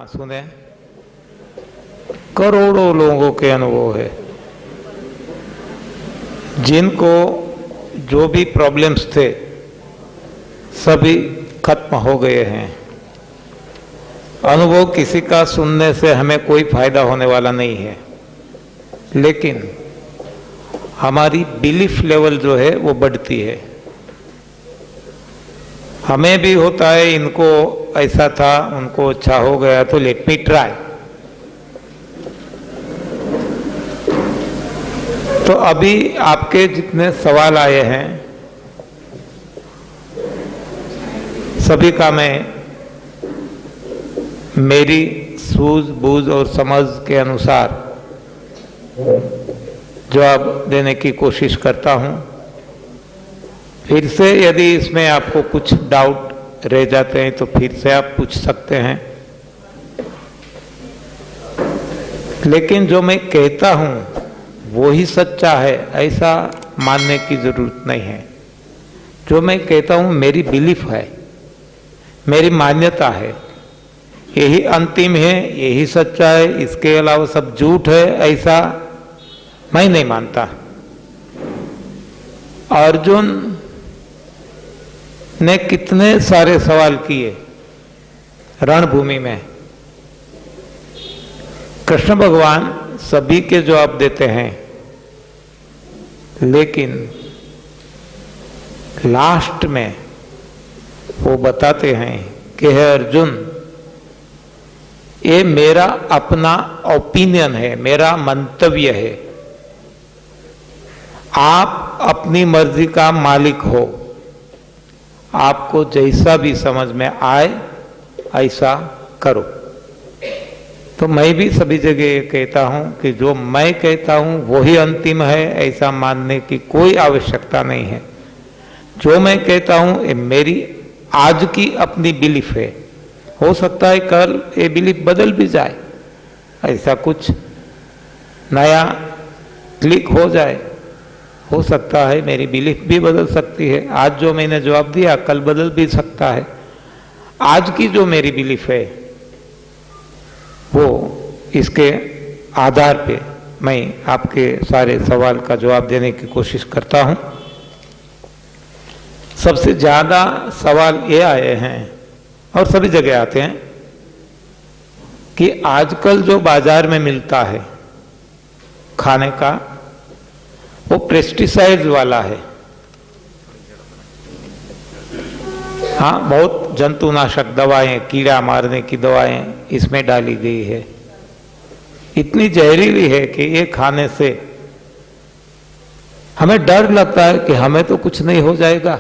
हाँ सुने, करोड़ों लोगों के अनुभव है जिनको जो भी प्रॉब्लम्स थे सभी खत्म हो गए हैं। अनुभव किसी का सुनने से हमें कोई फायदा होने वाला नहीं है, लेकिन हमारी बिलीफ लेवल जो है वो बढ़ती है। हमें भी होता है इनको ऐसा था, उनको अच्छा हो गया तो लेट मी ट्राई। तो अभी आपके जितने सवाल आए हैं सभी का मैं मेरी सूझबूझ और समझ के अनुसार जवाब देने की कोशिश करता हूं। फिर से यदि इसमें आपको कुछ डाउट रह जाते हैं तो फिर से आप पूछ सकते हैं, लेकिन जो मैं कहता हूं वो ही सच्चा है ऐसा मानने की जरूरत नहीं है। जो मैं कहता हूं मेरी बिलीफ है, मेरी मान्यता है, यही अंतिम है, यही सच्चा है, इसके अलावा सब झूठ है ऐसा मैं नहीं मानता। अर्जुन ने कितने सारे सवाल किए रणभूमि में, कृष्ण भगवान सभी के जवाब देते हैं, लेकिन लास्ट में वो बताते हैं कि हे अर्जुन, ये मेरा अपना ओपिनियन है, मेरा मंतव्य है, आप अपनी मर्जी का मालिक हो, आपको जैसा भी समझ में आए ऐसा करो। तो मैं भी सभी जगह ये कहता हूं कि जो मैं कहता हूं वही अंतिम है ऐसा मानने की कोई आवश्यकता नहीं है। जो मैं कहता हूं ये मेरी आज की अपनी बिलीफ है, हो सकता है कल ये बिलीफ बदल भी जाए, ऐसा कुछ नया क्लिक हो जाए, हो सकता है मेरी बिलीफ भी बदल सकती है। आज जो मैंने जवाब दिया कल बदल भी सकता है। आज की जो मेरी बिलीफ है वो इसके आधार पे मैं आपके सारे सवाल का जवाब देने की कोशिश करता हूं। सबसे ज्यादा सवाल ये आए हैं और सभी जगह आते हैं कि आजकल जो बाजार में मिलता है खाने का वो पेस्टिसाइड्स वाला है। हाँ, बहुत जंतुनाशक दवाएं, कीड़ा मारने की दवाएं इसमें डाली गई है, इतनी जहरीली है कि ये खाने से हमें डर लगता है कि हमें तो कुछ नहीं हो जाएगा।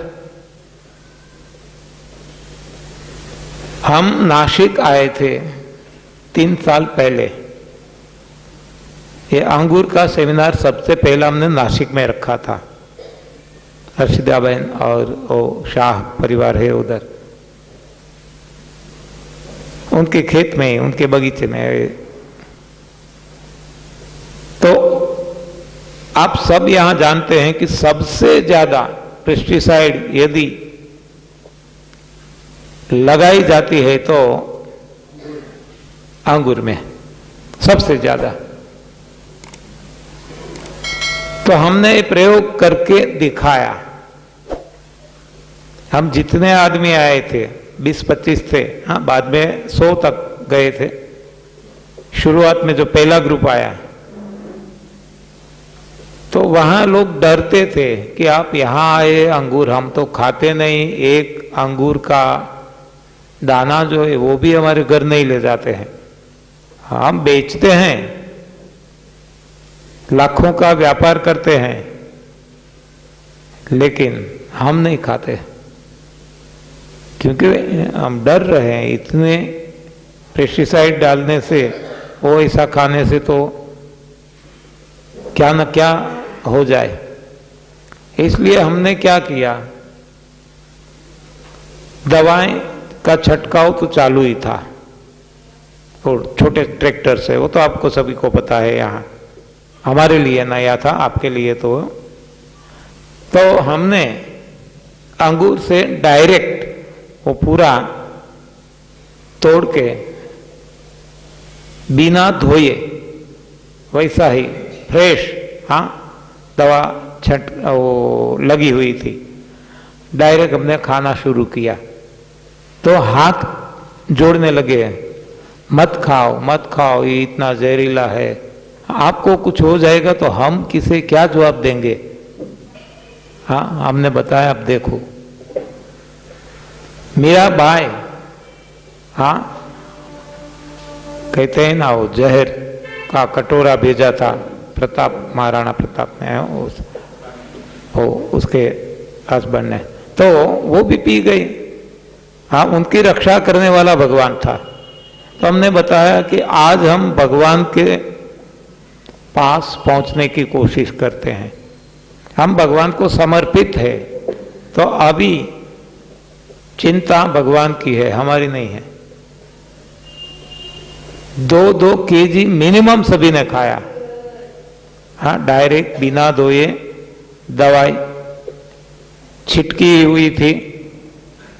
हम नासिक आए थे 3 साल पहले, ये अंगूर का सेमिनार सबसे पहला हमने नासिक में रखा था। हर्षिदाबेन और वो शाह परिवार है उधर, उनके खेत में, उनके बगीचे में। तो आप सब यहां जानते हैं कि सबसे ज्यादा पेस्टिसाइड यदि लगाई जाती है तो अंगूर में सबसे ज्यादा। तो हमने प्रयोग करके दिखाया। हम जितने आदमी आए थे 20-25 थे, हाँ बाद में 100 तक गए थे। शुरुआत में जो पहला ग्रुप आया तो वहां लोग डरते थे कि आप यहां आए, अंगूर हम तो खाते नहीं, एक अंगूर का दाना जो है वो भी हमारे घर नहीं ले जाते हैं, हम बेचते हैं, लाखों का व्यापार करते हैं, लेकिन हम नहीं खाते क्योंकि हम डर रहे हैं इतने पेस्टिसाइड डालने से, वो ऐसा खाने से तो क्या न क्या हो जाए। इसलिए हमने क्या किया, दवाएं का छंटकाव तो चालू ही था, और छोटे ट्रैक्टर से, वो तो आपको सभी को पता है, यहाँ हमारे लिए नया था, आपके लिए तो हमने अंगूर से डायरेक्ट वो पूरा तोड़ के बिना धोए वैसा ही फ्रेश, हाँ, दवा वो लगी हुई थी। डायरेक्ट हमने खाना शुरू किया तो हाथ जोड़ने लगे हैं, मत खाओ मत खाओ, ये इतना जहरीला है, आपको कुछ हो जाएगा तो हम किसे क्या जवाब देंगे। हाँ, हमने बताया अब देखो मेरा भाई, हाँ, कहते हैं ना वो जहर का कटोरा भेजा था प्रताप, महाराणा प्रताप ने, उसके हस्बैंड ने, तो वो भी पी गई। हाँ, उनकी रक्षा करने वाला भगवान था। तो हमने बताया कि आज हम भगवान के पास पहुंचने की कोशिश करते हैं, हम भगवान को समर्पित है, तो अभी चिंता भगवान की है, हमारी नहीं है। 2-2 केजी मिनिमम सभी ने खाया, हाँ, डायरेक्ट बिना धोए, दवाई छिटकी हुई थी,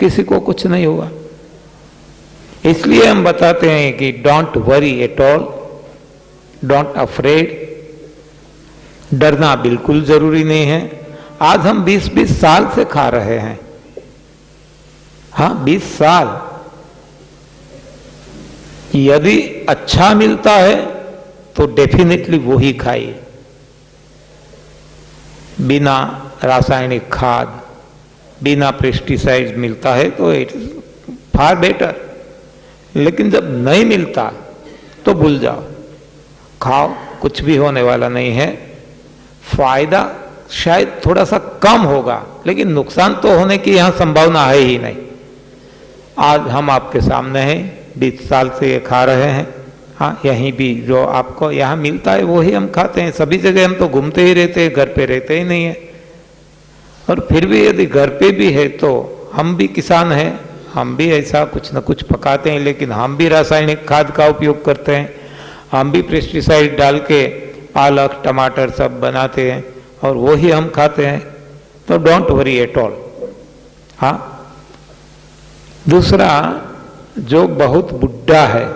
किसी को कुछ नहीं हुआ। इसलिए हम बताते हैं कि don't worry at all, don't afraid, डरना बिल्कुल जरूरी नहीं है। आज हम 20-20 साल से खा रहे हैं, हाँ, 20 साल। यदि अच्छा मिलता है तो डेफिनेटली वो ही खाइए, बिना रासायनिक खाद, बिना पेस्टिसाइड मिलता है तो इट इज फार बेटर। लेकिन जब नहीं मिलता तो भूल जाओ, खाओ, कुछ भी होने वाला नहीं है। फायदा शायद थोड़ा सा कम होगा, लेकिन नुकसान तो होने की यहां संभावना है ही नहीं। आज हम आपके सामने हैं, 20 साल से ये खा रहे हैं, हाँ, यहीं भी जो आपको यहाँ मिलता है वही हम खाते हैं। सभी जगह हम तो घूमते ही रहते हैं, घर पे रहते ही नहीं है। और फिर भी यदि घर पे भी है तो हम भी किसान हैं, हम भी ऐसा कुछ न कुछ पकाते हैं, लेकिन हम भी रासायनिक खाद का उपयोग करते हैं, हम भी पेस्टिसाइड डाल के पालक टमाटर सब बनाते हैं और वो ही हम खाते हैं। तो डोंट वरी एट ऑल। हाँ, दूसरा, जो बहुत बुढ़ा है,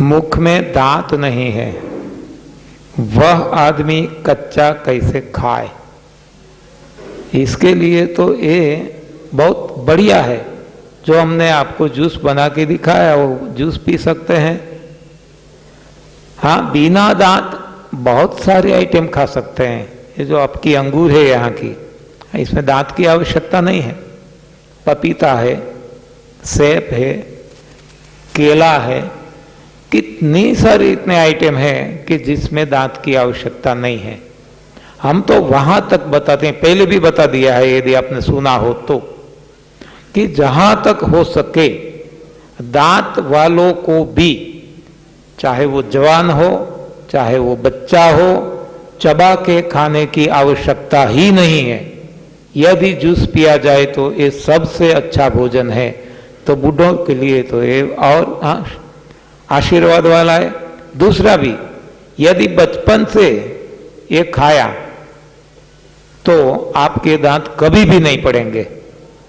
मुख में दांत नहीं है, वह आदमी कच्चा कैसे खाए? इसके लिए तो ये बहुत बढ़िया है जो हमने आपको जूस बना के दिखाया, वो जूस पी सकते हैं। हाँ, बिना दांत बहुत सारे आइटम खा सकते हैं। ये जो आपकी अंगूर है यहाँ की, इसमें दांत की आवश्यकता नहीं है। पपीता है, सेब है, केला है, कितनी सारी इतने आइटम हैं कि जिसमें दांत की आवश्यकता नहीं है। हम तो वहां तक बताते हैं, पहले भी बता दिया है यदि आपने सुना हो तो, कि जहां तक हो सके दांत वालों को भी, चाहे वो जवान हो चाहे वो बच्चा हो, चबा के खाने की आवश्यकता ही नहीं है। यदि जूस पिया जाए तो ये सबसे अच्छा भोजन है। तो बूढ़ों के लिए तो ये और आशीर्वाद वाला है। दूसरा भी, यदि बचपन से ये खाया तो आपके दांत कभी भी नहीं पड़ेंगे।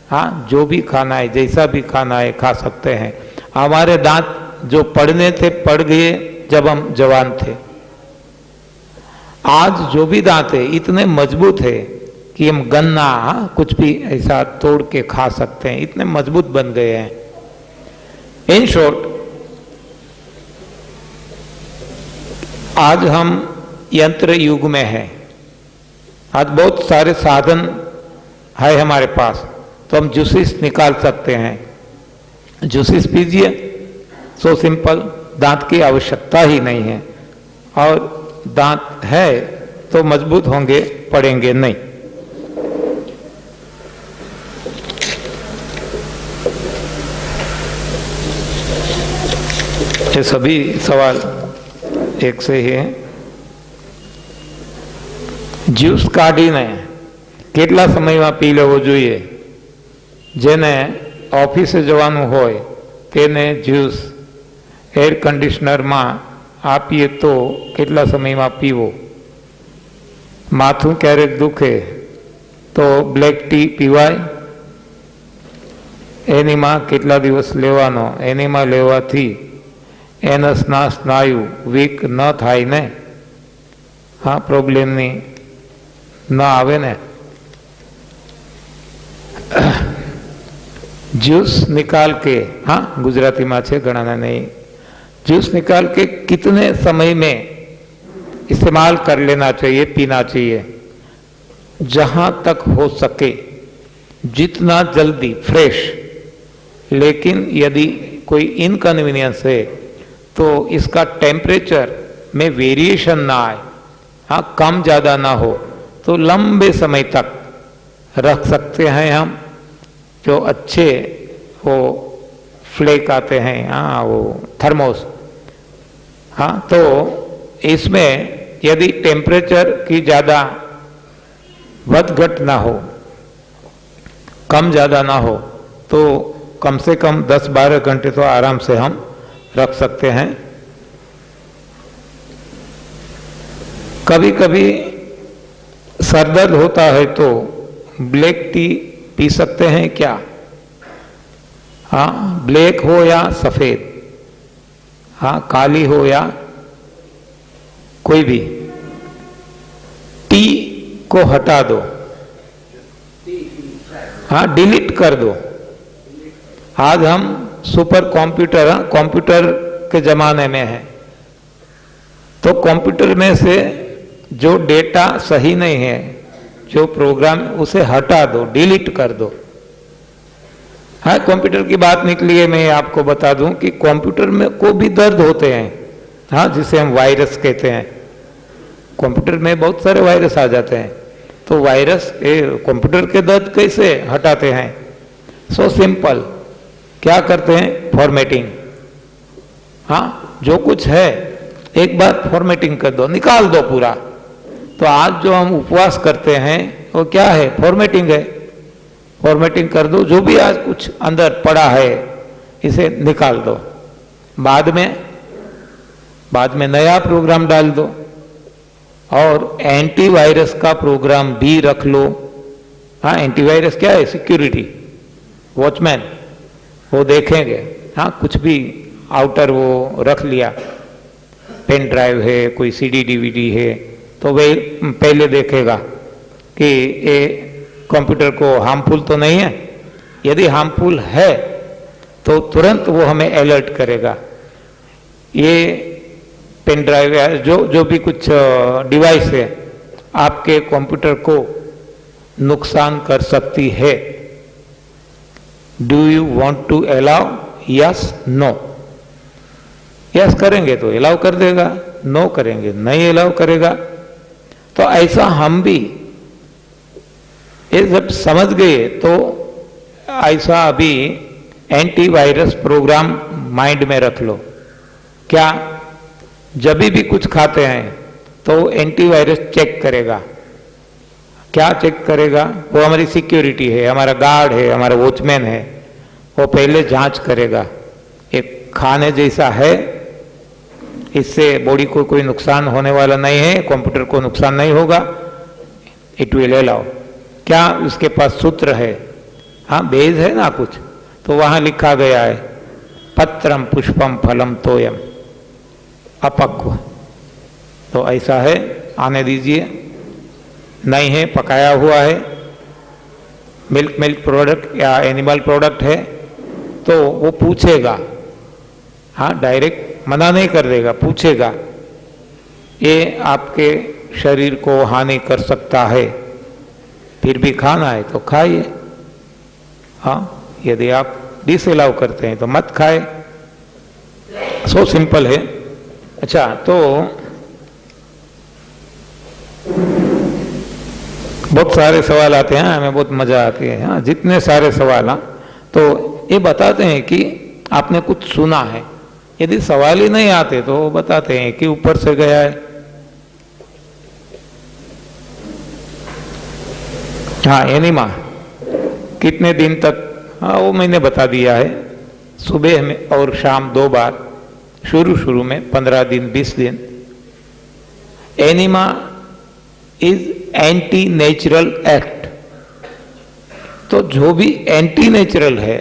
हाँ, जो भी खाना है, जैसा भी खाना है, खा सकते हैं। हमारे दांत जो पड़ने थे पड़ गए जब हम जवान थे। आज जो भी दांत है इतने मजबूत है कि हम गन्ना कुछ भी ऐसा तोड़ के खा सकते हैं, इतने मजबूत बन गए हैं। इन शॉर्ट, आज हम यंत्र युग में हैं। आज बहुत सारे साधन है हमारे पास, तो हम जूसेस निकाल सकते हैं। जूसेस पीजिए, सो सिंपल, दांत की आवश्यकता ही नहीं है। और दांत है तो मजबूत होंगे, पड़ेंगे नहीं। ये सभी सवाल एक से ही है। જ્યુસ કાઢીને કેટલા સમયમાં પી લેવો જોઈએ? જેને ઓફિસે જવાનું હોય તેને જ્યુસ એર કન્ડિશનરમાં આપીએ તો કેટલા સમયમાં પીવો? માથું ક્યારેક દુખે તો બ્લેક ટી પીવાય? એનીમાં કેટલા દિવસ લેવાનો? એનીમાં લેવાથી એનસના સ્નાયુ વીક ન થાય ને, હા પ્રોબ્લેમની ન આવે ને. जूस निकाल के, हाँ गुजराती में है, गणाना नहीं, जूस निकाल के कितने समय में इस्तेमाल कर लेना चाहिए, पीना चाहिए? जहां तक हो सके, जितना जल्दी, फ्रेश. लेकिन यदि कोई इनकन्वीनियंस है तो इसका टेम्परेचर में वेरिएशन ना आए, हाँ कम ज़्यादा ना हो, तो लंबे समय तक रख सकते हैं हम. जो अच्छे वो फ्लेक आते हैं, हाँ वो थर्मोस, हाँ तो इसमें यदि टेम्परेचर की ज़्यादा वध-घट ना हो, कम ज़्यादा ना हो, तो कम से कम 10-12 घंटे तो आराम से हम रख सकते हैं. कभी कभी सरदर्द होता है तो ब्लैक टी पी सकते हैं क्या? हाँ ब्लैक हो या सफेद, हाँ काली हो या कोई भी, टी को हटा दो, हाँ डिलीट कर दो. आज हम सुपर कंप्यूटर, हाँ कंप्यूटर के जमाने में है, तो कंप्यूटर में से जो डेटा सही नहीं है, जो प्रोग्राम, उसे हटा दो, डिलीट कर दो. हाँ कंप्यूटर की बात निकली है, मैं आपको बता दूं कि कंप्यूटर में को भी दर्द होते हैं, हाँ जिसे हम वायरस कहते हैं. कंप्यूटर में बहुत सारे वायरस आ जाते हैं, तो वायरस कंप्यूटर के दर्द कैसे हटाते हैं? सो सिंपल, क्या करते हैं? फॉर्मेटिंग. हाँ जो कुछ है एक बार फॉर्मेटिंग कर दो, निकाल दो पूरा. तो आज जो हम उपवास करते हैं वो क्या है? फॉर्मेटिंग है. फॉर्मेटिंग कर दो, जो भी आज कुछ अंदर पड़ा है इसे निकाल दो. बाद में नया प्रोग्राम डाल दो, और एंटीवायरस का प्रोग्राम भी रख लो. हाँ एंटीवायरस क्या है? सिक्योरिटी वॉचमैन, वो देखेंगे. हाँ कुछ भी आउटर वो रख लिया, पेन ड्राइव है, कोई सीडी डीवीडी है, तो वे पहले देखेगा कि ये कंप्यूटर को हार्मफुल तो नहीं है. यदि हार्मफुल है तो तुरंत वो हमें अलर्ट करेगा. ये पेन ड्राइव है, जो भी कुछ डिवाइस है आपके कंप्यूटर को नुकसान कर सकती है. Do you want to allow? Yes no. Yes करेंगे तो अलाउ कर देगा, नो करेंगे नहीं अलाउ करेगा. तो ऐसा हम भी ये जब समझ गए तो ऐसा अभी एंटीवायरस प्रोग्राम माइंड में रख लो. क्या? जब भी कुछ खाते हैं तो एंटीवायरस चेक करेगा. क्या चेक करेगा? वो हमारी सिक्योरिटी है, हमारा गार्ड है, हमारा वॉचमैन है, वो पहले जांच करेगा. एक खाने जैसा है, इससे बॉडी को कोई नुकसान होने वाला नहीं है, कंप्यूटर को नुकसान नहीं होगा, इट विल अलाउ. क्या उसके पास सूत्र है? हाँ बेज है ना कुछ, तो वहां लिखा गया है पत्रम पुष्पम फलम तोयम अपक्व. तो ऐसा है, आने दीजिए. नहीं है, पकाया हुआ है, मिल्क प्रोडक्ट या एनिमल प्रोडक्ट है, तो वो पूछेगा. हाँ डायरेक्ट मना नहीं कर देगा, पूछेगा ये आपके शरीर को हानि कर सकता है, फिर भी खाना है तो खाइए. हाँ यदि आप डिसअलाउ करते हैं तो मत खाए. सो सिंपल है. अच्छा तो बहुत सारे सवाल आते हैं, हमें बहुत मजा आती है. हाँ जितने सारे सवाल, हाँ तो ये बताते हैं कि आपने कुछ सुना है. यदि सवाल ही नहीं आते तो वो बताते हैं कि ऊपर से गया है. हाँ एनिमा कितने दिन तक, हाँ वो मैंने बता दिया है. सुबह में और शाम 2 बार, शुरू में 15 दिन 20 दिन. Enema is anti natural act. तो जो भी एंटी नेचुरल है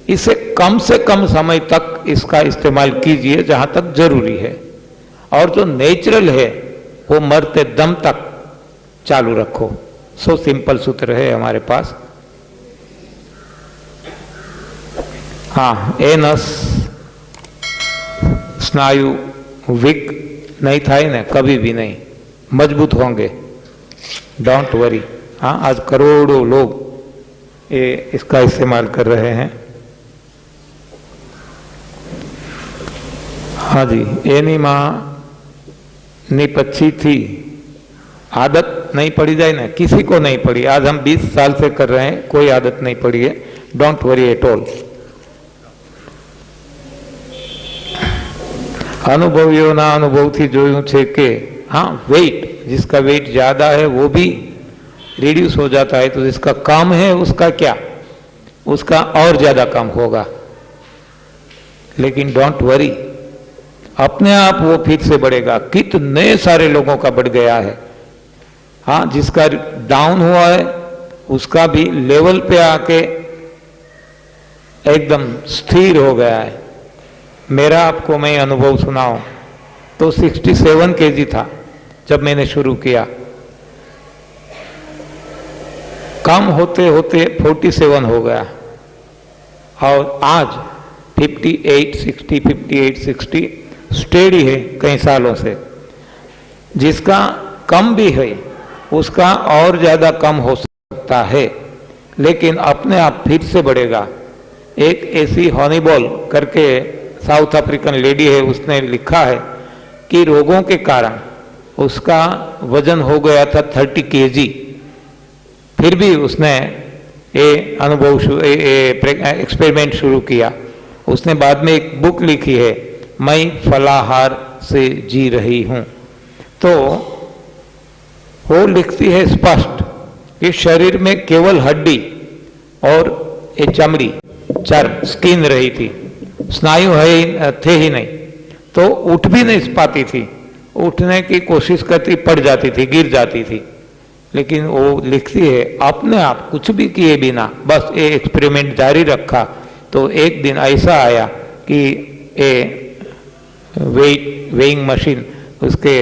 इसे कम से कम समय तक इसका इस्तेमाल कीजिए जहां तक जरूरी है, और जो नेचुरल है वो मरते दम तक चालू रखो। सो सिंपल सूत्र है हमारे पास। हाँ, एनस स्नायु वीक नहीं થાય ને, कभी भी नहीं, मजबूत होंगे, डोंट वरी। हाँ, आज करोड़ों लोग ये इसका इस्तेमाल कर रहे हैं। हाँ जी, एनी मां ની પછી थी आदत नहीं पड़ी जाए ना, किसी को नहीं पड़ी। आज हम 20 साल से कर रहे हैं, कोई आदत नहीं पड़ी है, डोंट वरी एट ऑल। अनुभवियोना अनुभवથી જોયું છે કે हाँ, वेट, जिसका वेट ज्यादा है वो भी रिड्यूस हो जाता है, तो जिसका कम है उसका क्या, उसका और ज्यादा कम होगा। लेकिन डोंट वरी, अपने आप वो फिर से बढ़ेगा। कितने सारे लोगों का बढ़ गया है। हाँ, जिसका डाउन हुआ है उसका भी लेवल पे आके एकदम स्थिर हो गया है। मेरा आपको मैं अनुभव सुनाऊं तो 67 केजी था जब मैंने शुरू किया, कम होते होते 47 हो गया, और आज 58, 60, 58, 60 स्टेडी है कई सालों से। जिसका कम भी है उसका और ज्यादा कम हो सकता है, लेकिन अपने आप फिर से बढ़ेगा। एक ऐसी हॉनीबॉल करके साउथ अफ्रीकन लेडी है, उसने लिखा है कि रोगों के कारण उसका वजन हो गया था 30 केजी, फिर भी उसने ये अनुभव एक्सपेरिमेंट शुरू किया। उसने बाद में एक बुक लिखी है, मैं फलाहार से जी रही हूं। तो वो लिखती है स्पष्ट कि शरीर में केवल हड्डी और ये चमड़ी, चर्म, स्किन रही थी, स्नायु है थे ही नहीं, तो उठ भी नहीं पाती थी, उठने की कोशिश करती पड़ जाती थी, गिर जाती थी। लेकिन वो लिखती है अपने आप कुछ भी किए बिना बस ये एक्सपेरिमेंट जारी रखा, तो एक दिन ऐसा आया कि ये वेइंग मशीन, उसके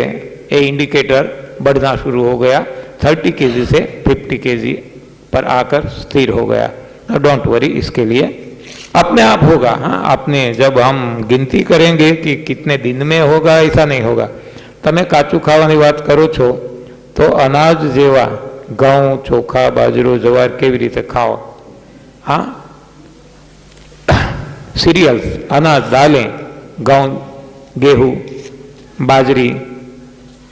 ए इंडिकेटर बढ़ना शुरू हो गया, 30 केजी से 50 केजी पर आकर स्थिर हो गया। तो डोंट वरी, इसके लिए अपने आप होगा। हाँ, अपने जब हम गिनती करेंगे कि कितने दिन में होगा, ऐसा नहीं होगा। તમે કાચું ખાવાની વાત કરો છો તો અનાજ જેવા ઘઉં, ચોખા, બાજરો, જવાર કેવી રીતે ખાઓ? हाँ, सीरियल्स, अनाज, दालें, गेहूं, गेहूँ, बाजरी,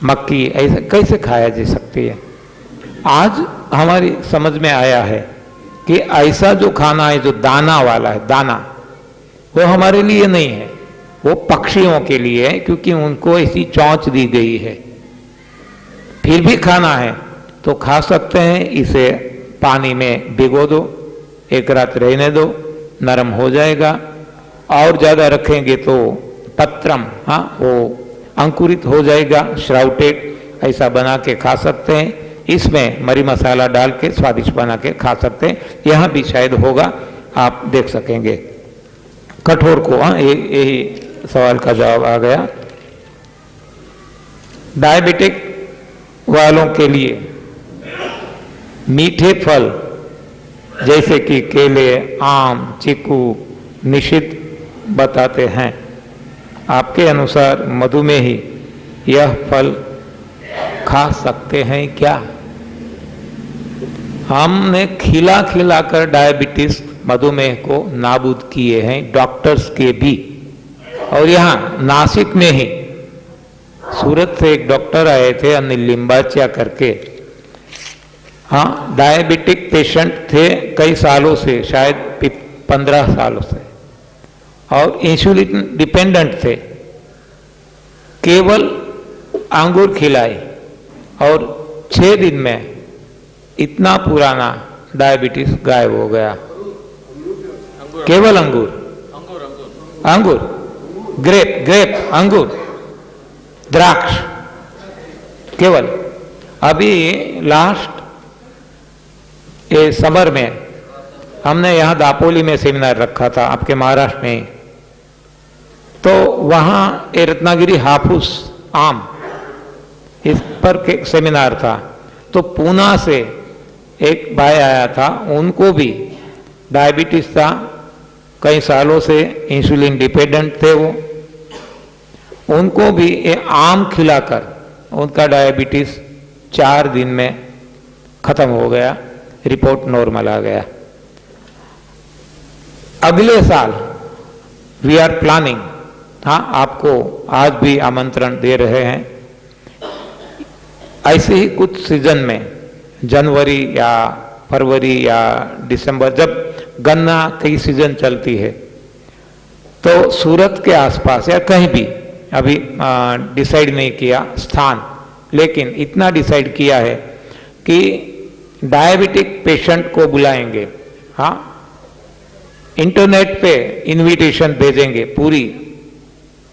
मक्की, ऐसे कैसे खाया जा सकती है? आज हमारी समझ में आया है कि ऐसा जो खाना है जो दाना वाला है, दाना, वो हमारे लिए नहीं है, वो पक्षियों के लिए है, क्योंकि उनको ऐसी चौंच दी गई है। फिर भी खाना है तो खा सकते हैं। इसे पानी में भिगो दो, एक रात रहने दो, नरम हो जाएगा। और ज्यादा रखेंगे तो पत्रम, हाँ, वो अंकुरित हो जाएगा, श्राउटेड, ऐसा बना के खा सकते हैं। इसमें मरी मसाला डाल के स्वादिष्ट बना के खा सकते हैं। यहाँ भी शायद होगा, आप देख सकेंगे। कठोर को, हाँ, यही सवाल का जवाब आ गया। डायबिटिक वालों के लिए मीठे फल जैसे कि केले, आम, चीकू निषिद्ध बताते हैं। आपके अनुसार मधुमेही यह फल खा सकते हैं क्या? हमने खिला खिलाकर डायबिटीज, मधुमेह को नाबूद किए हैं, डॉक्टर्स के भी। और यहाँ नासिक में ही सूरत से एक डॉक्टर आए थे, अनिल लिंबाचिया करके। हाँ, डायबिटिक पेशेंट थे कई सालों से, शायद 15 सालों से, और इंसुलिन डिपेंडेंट थे। केवल अंगूर खिलाई और 6 दिन में इतना पुराना डायबिटीज गायब हो गया। केवल अंगूर, अंगूर, ग्रेप, अंगूर, द्राक्ष, केवल। अभी लास्ट ये समर में हमने यहाँ दापोली में सेमिनार रखा था, आपके महाराष्ट्र में। तो वहाँ ये रत्नागिरी हाफूस आम इस पर सेमिनार था। तो पूना से एक भाई आया था, उनको भी डायबिटीज था, कई सालों से इंसुलिन डिपेंडेंट थे वो। उनको भी ये आम खिलाकर उनका डायबिटीज 4 दिन में खत्म हो गया, रिपोर्ट नॉर्मल आ गया। अगले साल वी आर प्लानिंग, हाँ आपको आज भी आमंत्रण दे रहे हैं, ऐसे ही कुछ सीजन में जनवरी या फरवरी या दिसंबर, जब गन्ना की सीजन चलती है, तो सूरत के आसपास या कहीं भी, अभी डिसाइड नहीं किया स्थान, लेकिन इतना डिसाइड किया है कि डायबिटिक पेशेंट को बुलाएंगे। हाँ, इंटरनेट पे इनविटेशन भेजेंगे पूरी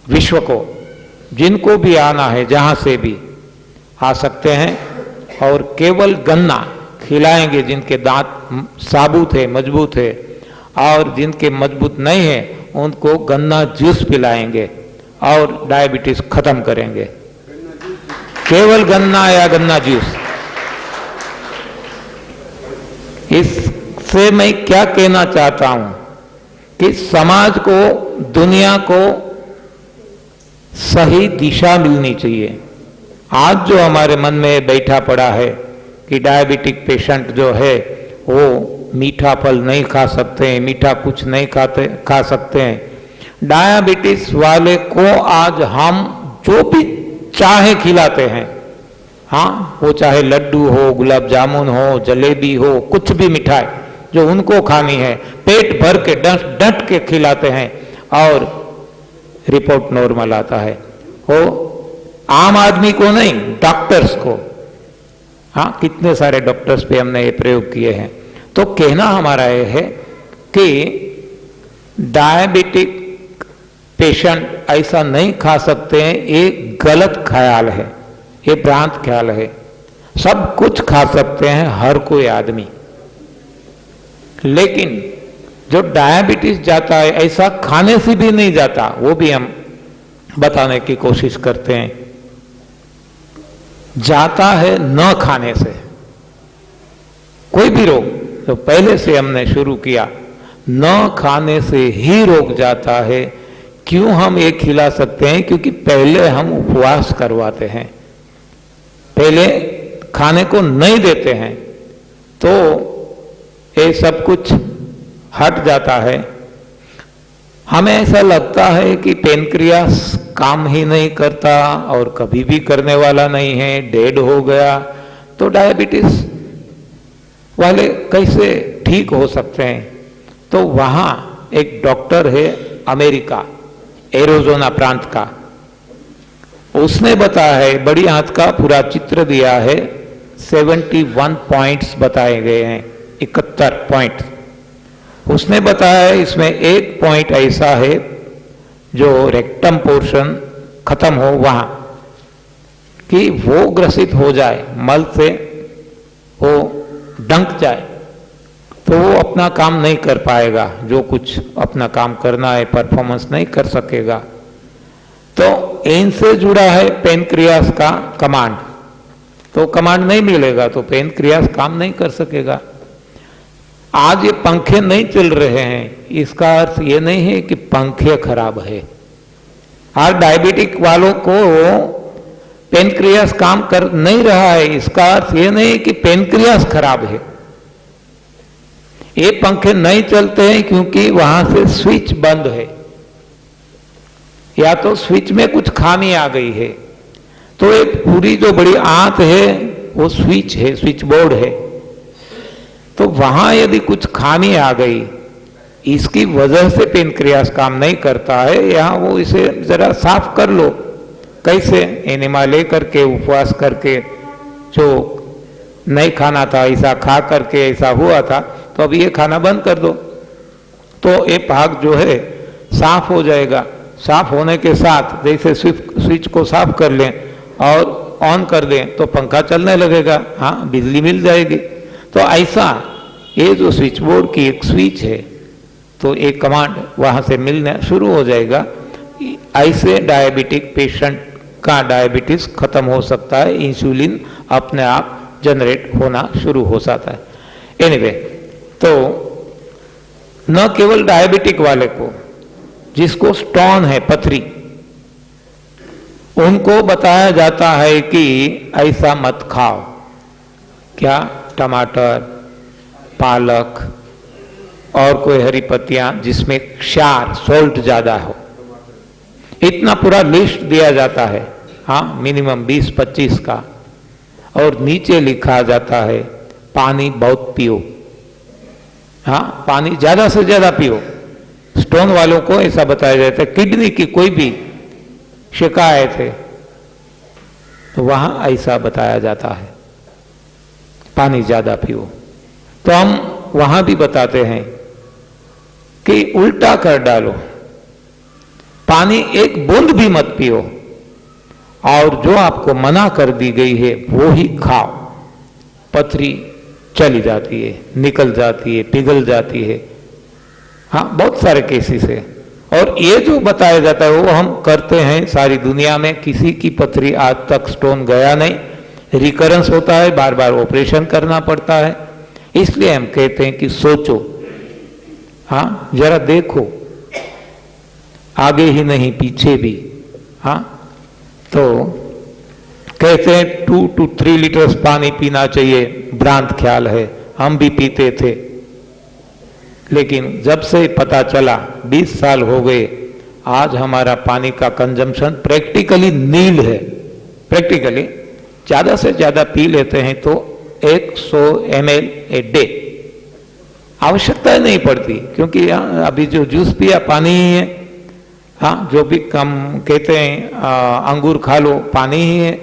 विश्व को, जिनको भी आना है जहां से भी आ सकते हैं, और केवल गन्ना खिलाएंगे जिनके दांत साबुत है, मजबूत है, और जिनके मजबूत नहीं है उनको गन्ना जूस पिलाएंगे और डायबिटीज खत्म करेंगे। केवल गन्ना या गन्ना जूस। इससे मैं क्या कहना चाहता हूं कि समाज को, दुनिया को सही दिशा मिलनी चाहिए। आज जो हमारे मन में बैठा पड़ा है कि डायबिटिक पेशेंट जो है वो मीठा फल नहीं खा सकते हैं, मीठा कुछ नहीं खा सकते हैं। डायबिटीज वाले को आज हम जो भी चाहे खिलाते हैं, हाँ वो चाहे लड्डू हो, गुलाब जामुन हो, जलेबी हो, कुछ भी मिठाई जो उनको खानी है, पेट भर के डट के खिलाते हैं और रिपोर्ट नॉर्मल आता है। वो आम आदमी को नहीं, डॉक्टर्स को। हाँ, कितने सारे डॉक्टर्स पे हमने ये प्रयोग किए हैं। तो कहना हमारा ये है कि डायबिटिक पेशेंट ऐसा नहीं खा सकते हैं, ये गलत ख्याल है, ये भ्रांत ख्याल है। सब कुछ खा सकते हैं हर कोई आदमी, लेकिन जो डायबिटीज जाता है ऐसा खाने से भी नहीं जाता, वो भी हम बताने की कोशिश करते हैं। जाता है न खाने से। कोई भी रोग तो पहले से हमने शुरू किया, न खाने से ही रोग जाता है। क्यों हम ये खिला सकते हैं? क्योंकि पहले हम उपवास करवाते हैं, पहले खाने को नहीं देते हैं, तो ये सब कुछ हट जाता है। हमें ऐसा लगता है कि पेनक्रियास काम ही नहीं करता और कभी भी करने वाला नहीं है, डेड हो गया, तो डायबिटीज वाले कैसे ठीक हो सकते हैं? तो वहाँ एक डॉक्टर है अमेरिका, एरिज़ोना प्रांत का, उसने बताया है, बड़ी आंत का पूरा चित्र दिया है, 71 पॉइंट्स बताए गए हैं, 71 पॉइंट। उसने बताया है इसमें एक पॉइंट ऐसा है जो रेक्टम पोर्शन खत्म हो वहां, कि वो ग्रसित हो जाए, मल से वो डंक जाए, तो वो अपना काम नहीं कर पाएगा, जो कुछ अपना काम करना है परफॉर्मेंस नहीं कर सकेगा। तो इनसे जुड़ा है पेनक्रियास का कमांड, तो कमांड नहीं मिलेगा तो पेनक्रियास काम नहीं कर सकेगा। आज ये पंखे नहीं चल रहे हैं, इसका अर्थ ये नहीं है कि पंखे खराब है। आज डायबिटिक वालों को पेनक्रियास काम कर नहीं रहा है, इसका अर्थ ये नहीं कि पेनक्रियास खराब है। ये पंखे नहीं चलते हैं क्योंकि वहां से स्विच बंद है, या तो स्विच में कुछ खामी आ गई है। तो एक पूरी जो बड़ी आंत है वो स्विच है, स्विच बोर्ड है। तो वहां यदि कुछ खामी आ गई, इसकी वजह से पेनक्रियास काम नहीं करता है, यहां वो इसे जरा साफ कर लो। कैसे? एनिमा लेकर के, उपवास करके, जो नहीं खाना था ऐसा खा करके ऐसा हुआ था, तो अब ये खाना बंद कर दो, तो ये भाग जो है साफ हो जाएगा। साफ होने के साथ जैसे स्विच को साफ कर लें और ऑन कर दें तो पंखा चलने लगेगा, हाँ बिजली मिल जाएगी। तो ऐसा ये जो स्विच बोर्ड की एक स्विच है, तो एक कमांड वहाँ से मिलना शुरू हो जाएगा। ऐसे डायबिटिक पेशेंट का डायबिटीज खत्म हो सकता है, इंसुलिन अपने आप जनरेट होना शुरू हो जाता है। एनीवे, तो न केवल डायबिटिक वाले को, जिसको स्टोन है, पथरी, उनको बताया जाता है कि ऐसा मत खाओ। क्या? टमाटर, पालक और कोई हरी पत्तियां जिसमें क्षार, सोल्ट ज्यादा हो, इतना पूरा लिस्ट दिया जाता है। हाँ, मिनिमम 20-25 का। और नीचे लिखा जाता है पानी बहुत पियो। हाँ, पानी ज्यादा से ज्यादा पियो। स्टोन वालों को ऐसा बताया जाता है। किडनी की कोई भी शिकायत है तो वहां ऐसा बताया जाता है, पानी ज्यादा पियो। तो हम वहां भी बताते हैं कि उल्टा कर डालो, पानी एक बूंद भी मत पियो, और जो आपको मना कर दी गई है वो ही खाओ। पथरी चली जाती है, निकल जाती है, पिघल जाती है। हाँ, बहुत सारे केसेस है। और ये जो बताया जाता है वो हम करते हैं सारी दुनिया में। किसी की पथरी आज तक स्टोन गया नहीं, रिकरेंस होता है, बार बार ऑपरेशन करना पड़ता है। इसलिए हम कहते हैं कि सोचो, हाँ, जरा देखो, आगे ही नहीं पीछे भी। हाँ, तो कहते हैं 2 to 3 लीटर्स पानी पीना चाहिए, भ्रांत ख्याल है। हम भी पीते थे, लेकिन जब से पता चला, 20 साल हो गए, आज हमारा पानी का कंजम्पशन प्रैक्टिकली नील है। प्रैक्टिकली ज्यादा से ज्यादा पी लेते हैं तो 100 ml ए डे। आवश्यकता नहीं पड़ती, क्योंकि अभी जो जूस पिया पानी ही है। हाँ, जो भी कम कहते हैं अंगूर खा लो, पानी ही है।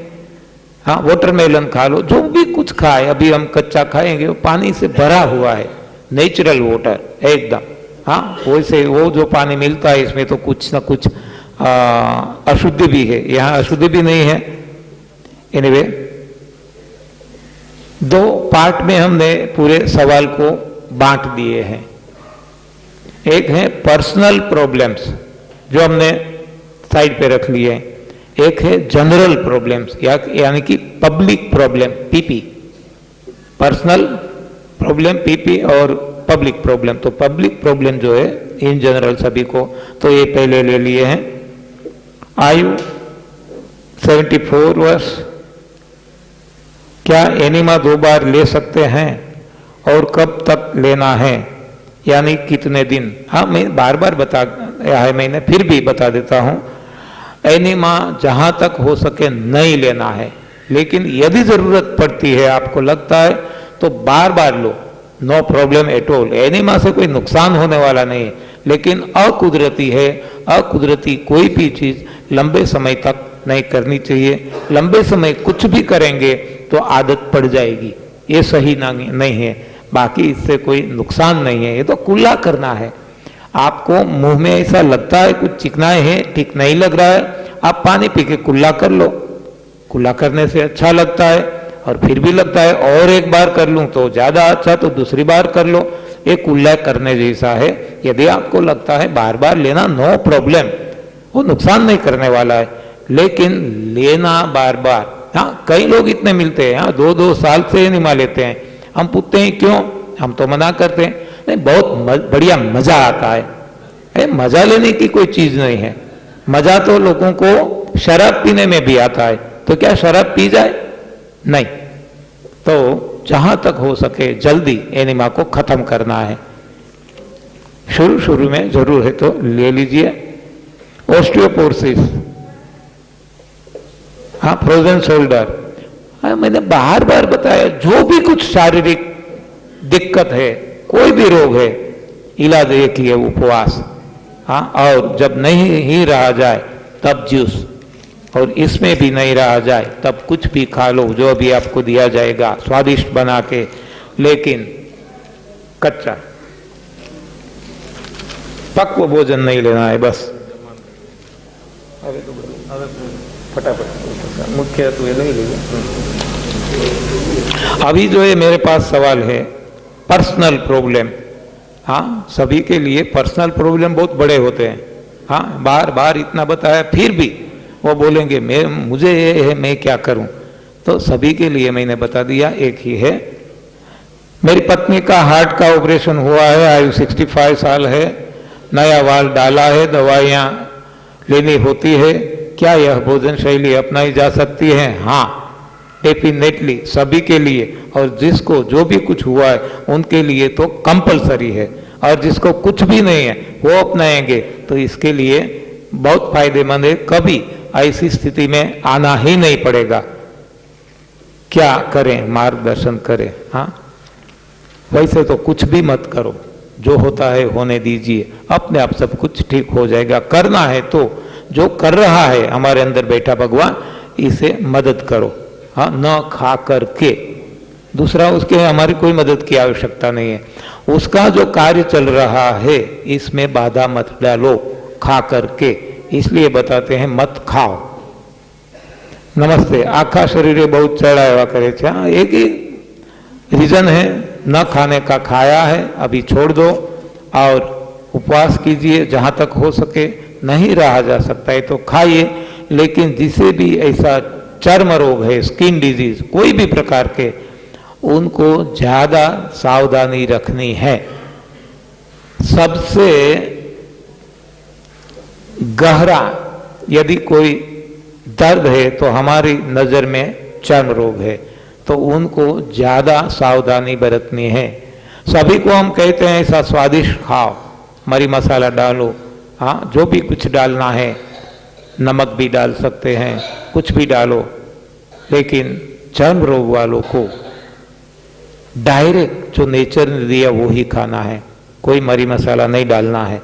हाँ, वाटरमेलन खा लो, जो भी कुछ खाए, अभी हम कच्चा खाएंगे, वो पानी से भरा हुआ है, नेचुरल वाटर एकदम। हाँ, वैसे वो जो पानी मिलता है इसमें तो कुछ ना कुछ अशुद्धि भी है, यहाँ अशुद्धि भी नहीं है। एनीवे, 2 पार्ट में हमने पूरे सवाल को बांट दिए हैं। एक है पर्सनल प्रॉब्लम्स, जो हमने साइड पे रख लिए हैं। एक है जनरल प्रॉब्लम्स, यानी कि public problem, PP. Personal problem PP और पब्लिक प्रॉब्लम। तो पब्लिक प्रॉब्लम जो है इन जनरल सभी को, तो ये पहले ले लिए हैं। आयु 74 वर्ष। क्या एनिमा 2 बार ले सकते हैं और कब तक लेना है, यानी कितने दिन? हाँ, मैं बार बार बताया है, मैंने फिर भी बता देता हूं। एनिमा जहां तक हो सके नहीं लेना है, लेकिन यदि जरूरत पड़ती है, आपको लगता है, तो बार बार लो, no problem at all. Enema से कोई नुकसान होने वाला नहीं है, लेकिन अकुदरती है। अकुदरती कोई भी चीज लंबे समय तक नहीं करनी चाहिए। लंबे समय कुछ भी करेंगे तो आदत पड़ जाएगी, ये सही नहीं है। बाकी इससे कोई नुकसान नहीं है, ये तो कुल्ला करना है। आपको मुंह में ऐसा लगता है कुछ चिकनाई है, ठीक नहीं लग रहा है, आप पानी पी के कुल्ला कर लो। कुल्ला करने से अच्छा लगता है, और फिर भी लगता है और एक बार कर लूं तो ज्यादा अच्छा, तो दूसरी बार कर लो। ये कुल्ला करने जैसा है। यदि आपको लगता है बार बार लेना, नो प्रॉब्लम, वो नुकसान नहीं करने वाला है, लेकिन लेना बार बार। हाँ, कई लोग इतने मिलते हैं, हाँ, 2-2 साल से एनिमा लेते हैं। हम पूछते हैं क्यों, हम तो मना करते हैं, नहीं, बहुत बढ़िया मजा आता है। अरे मजा लेने की कोई चीज नहीं है। मजा तो लोगों को शराब पीने में भी आता है, तो क्या शराब पी जाए? नहीं। तो जहां तक हो सके जल्दी एनिमा को खत्म करना है। शुरू में जरूर है तो ले लीजिए। ऑस्टियोपोरोसिस, हाँ, फ्रोजन शोल्डर, मैंने बार बार बताया, जो भी कुछ शारीरिक दिक्कत है, कोई भी रोग है, इलाज एक ही है, उपवास। हाँ, और जब नहीं ही रहा जाए तब जूस, और इसमें भी नहीं रहा जाए तब कुछ भी खा लो, जो भी आपको दिया जाएगा स्वादिष्ट बना के, लेकिन कच्चा पक्व भोजन नहीं लेना है बस। फटाफट मुख्य तो ये नहीं लेगा। अभी जो है मेरे पास सवाल है पर्सनल प्रॉब्लम, हाँ सभी के लिए पर्सनल प्रॉब्लम बहुत बड़े होते हैं। हाँ बार बार इतना बताया फिर भी वो बोलेंगे मुझे ये है, मैं क्या करूं। तो सभी के लिए मैंने बता दिया, एक ही है। मेरी पत्नी का हार्ट का ऑपरेशन हुआ है, आयु 65 साल है, नया वाल डाला है, दवाइयाँ लेनी होती है, क्या यह भोजन शैली अपनाई जा सकती है? हाँ डेफिनेटली सभी के लिए, और जिसको जो भी कुछ हुआ है उनके लिए तो कंपलसरी है, और जिसको कुछ भी नहीं है वो अपनाएंगे तो इसके लिए बहुत फायदेमंद है। कभी ऐसी स्थिति में आना ही नहीं पड़ेगा। क्या करें, मार्गदर्शन करें। हाँ वैसे तो कुछ भी मत करो, जो होता है होने दीजिए, अपने आप सब कुछ ठीक हो जाएगा। करना है तो जो कर रहा है हमारे अंदर बैठा भगवान, इसे मदद करो। हाँ न खा करके, दूसरा उसके हमारी कोई मदद की आवश्यकता नहीं है, उसका जो कार्य चल रहा है इसमें बाधा मत डालो खा करके, इसलिए बताते हैं मत खाओ। नमस्ते, आखा शरीर बहुत चढ़ावा करे। हाँ एक ही रीजन है, न खाने का खाया है, अभी छोड़ दो और उपवास कीजिए जहाँ तक हो सके। नहीं रहा जा सकता है तो खाइए, लेकिन जिसे भी ऐसा चर्म रोग है, स्किन डिजीज कोई भी प्रकार के, उनको ज्यादा सावधानी रखनी है। सबसे गहरा यदि कोई दर्द है तो हमारी नजर में चर्म रोग है, तो उनको ज्यादा सावधानी बरतनी है। सभी को हम कहते हैं ऐसा स्वादिष्ट खाओ, मरी मसाला डालो, हाँ जो भी कुछ डालना है, नमक भी डाल सकते हैं, कुछ भी डालो, लेकिन चर्म रोग वालों को डायरेक्ट जो नेचर ने दिया वो ही खाना है, कोई मरी मसाला नहीं डालना है।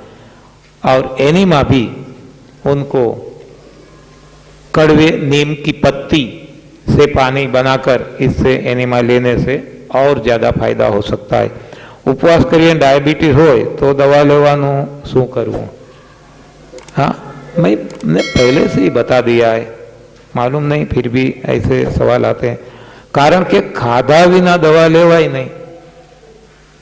और एनीमा भी उनको कड़वे नीम की पत्ती से पानी बनाकर इससे एनीमा लेने से और ज़्यादा फायदा हो सकता है। उपवास करिए, डायबिटीज हो तो दवा लेवानू शू करवू? हाँ मैंने पहले से ही बता दिया है, मालूम नहीं फिर भी ऐसे सवाल आते हैं। कारण के खाधा बिना दवा लेवाई नहीं।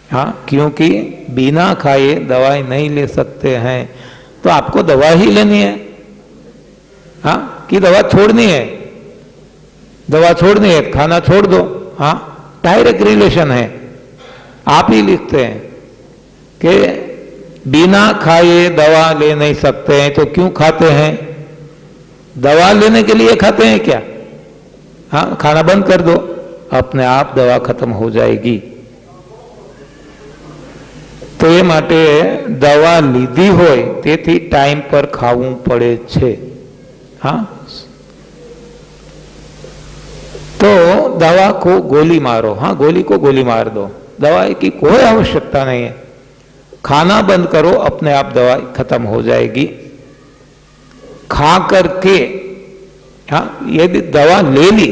हाँ क्योंकि बिना खाए दवाई नहीं ले सकते हैं, तो आपको दवा ही लेनी है। हाँ कि दवा छोड़नी है, दवा छोड़नी है, खाना छोड़ दो। हाँ डायरेक्ट रिलेशन है। आप ही लिखते हैं कि बिना खाए दवा ले नहीं सकते हैं, तो क्यों खाते हैं? दवा लेने के लिए खाते हैं क्या? हाँ खाना बंद कर दो, अपने आप दवा खत्म हो जाएगी। तो ये माटे दवा लीधी होय तेथी टाइम पर खावू पड़े छे। हाँ तो दवा को गोली मारो, हाँ गोली को गोली मार दो, दवाई की कोई आवश्यकता नहीं है। खाना बंद करो, अपने आप दवाई खत्म हो जाएगी। खा करके, हाँ यदि दवा ले ली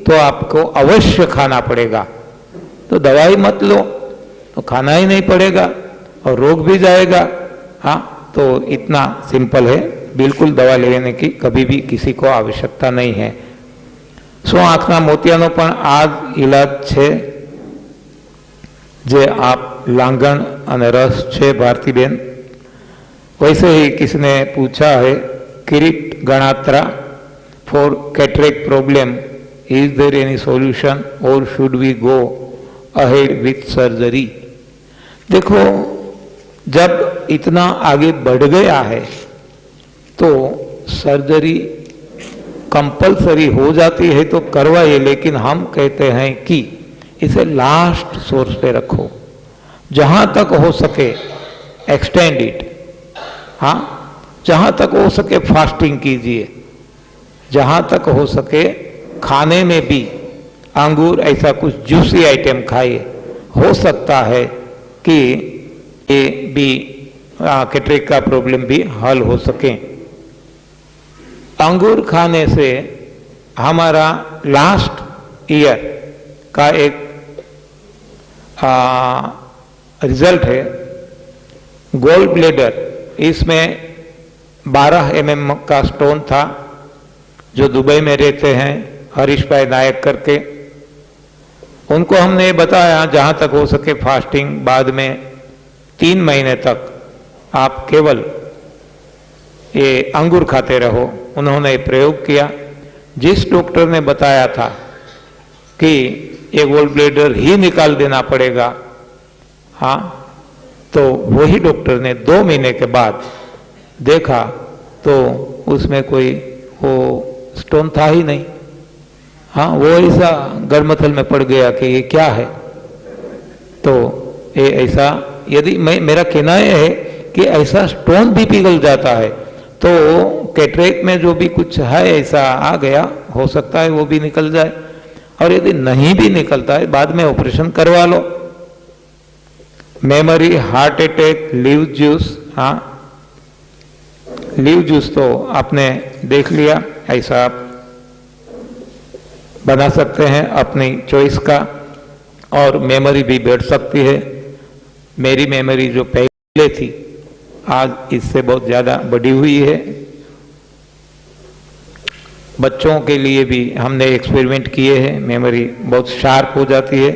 तो आपको अवश्य खाना पड़ेगा, तो दवाई मत लो तो खाना ही नहीं पड़ेगा और रोग भी जाएगा। हाँ तो इतना सिंपल है, बिल्कुल दवा लेने की कभी भी किसी को आवश्यकता नहीं है। શું આંખના મોતિયાનો પણ આ જ ઈલાજ છે જે आप लांगण અને रस છે भारतीबेन? वैसे ही किसने पूछा है, Kirit Ganatra for cataract problem, is there any solution और should we go ahead with surgery? देखो जब इतना आगे बढ़ गया है तो सर्जरी कंपलसरी हो जाती है तो करवाइए, लेकिन हम कहते हैं कि इसे लास्ट सोर्स पे रखो, जहां तक हो सके एक्सटेंड इट। हाँ जहां तक हो सके फास्टिंग कीजिए, जहां तक हो सके खाने में भी अंगूर ऐसा कुछ जूसी आइटम खाइए, हो सकता है कि ये भी कैटरेक्ट का प्रॉब्लम भी हल हो सके। अंगूर खाने से हमारा लास्ट ईयर का एक रिजल्ट है, गोल्ड ब्लेडर, इसमें 12 mm का स्टोन था, जो दुबई में रहते हैं हरीश भाई नायक करके, उनको हमने बताया जहां तक हो सके फास्टिंग, बाद में 3 महीने तक आप केवल ये अंगूर खाते रहो। उन्होंने प्रयोग किया। जिस डॉक्टर ने बताया था कि ये गोल ब्लेडर ही निकाल देना पड़ेगा, हाँ, तो वही डॉक्टर ने 2 महीने के बाद देखा तो उसमें कोई वो स्टोन था ही नहीं। हाँ, वो ऐसा गड़मथल में पड़ गया कि ये क्या है। तो ये ऐसा, यदि मेरा कहना यह है कि ऐसा स्टोन भी पिघल जाता है तो कैटरेक्ट में जो भी कुछ है ऐसा आ गया, हो सकता है वो भी निकल जाए। और यदि नहीं भी निकलता है, बाद में ऑपरेशन करवा लो। मेमोरी, हार्ट अटैक, लीव जूस, हाँ, लीव जूस तो आपने देख लिया, ऐसा आप बना सकते हैं अपनी चॉइस का। और मेमोरी भी बढ़ सकती है। मेरी मेमोरी जो पहले थी आज इससे बहुत ज़्यादा बढ़ी हुई है। बच्चों के लिए भी हमने एक्सपेरिमेंट किए हैं, मेमोरी बहुत शार्प हो जाती है।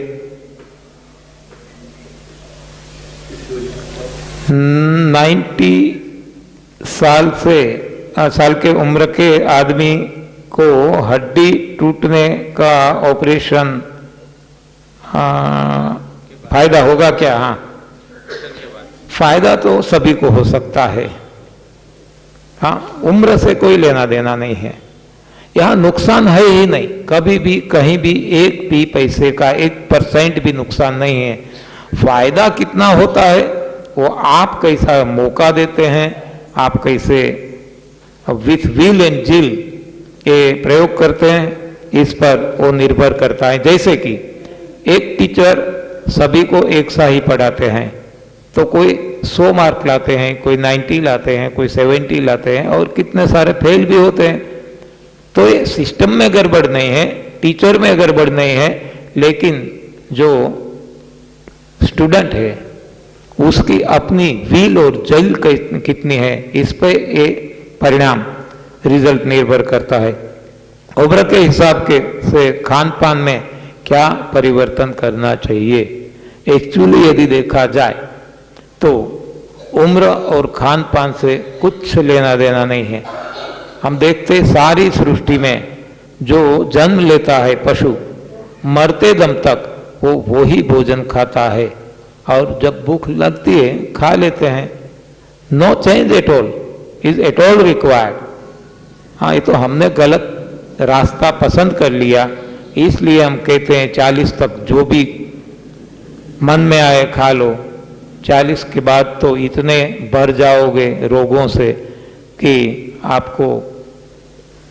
90 साल के उम्र के आदमी को हड्डी टूटने का ऑपरेशन फायदा होगा क्या? हाँ, फायदा तो सभी को हो सकता है। हाँ, उम्र से कोई लेना देना नहीं है। यहाँ नुकसान है ही नहीं, कभी भी कहीं भी एक भी पैसे का 1% भी नुकसान नहीं है। फायदा कितना होता है वो आप कैसा मौका देते हैं, आप कैसे विथ विल एंड जिल ये प्रयोग करते हैं, इस पर वो निर्भर करता है। जैसे कि एक टीचर सभी को एक सा ही पढ़ाते हैं तो कोई 100 मार्क लाते हैं, कोई 90 लाते हैं, कोई 70 लाते हैं और कितने सारे फेल भी होते हैं। तो ये सिस्टम में गड़बड़ नहीं है, टीचर में गड़बड़ नहीं है, लेकिन जो स्टूडेंट है उसकी अपनी विल और जल कितनी है, इस पे ये परिणाम रिजल्ट निर्भर करता है। उम्र के हिसाब के से खान पान में क्या परिवर्तन करना चाहिए? एक्चुअली यदि देखा जाए तो उम्र और खान पान से कुछ लेना देना नहीं है। हम देखते सारी सृष्टि में जो जन्म लेता है पशु, मरते दम तक वो ही भोजन खाता है और जब भूख लगती है खा लेते हैं। No change at all is at all required. हाँ, ये तो हमने गलत रास्ता पसंद कर लिया, इसलिए हम कहते हैं 40 तक जो भी मन में आए खा लो। 40 के बाद तो इतने भर जाओगे रोगों से कि आपको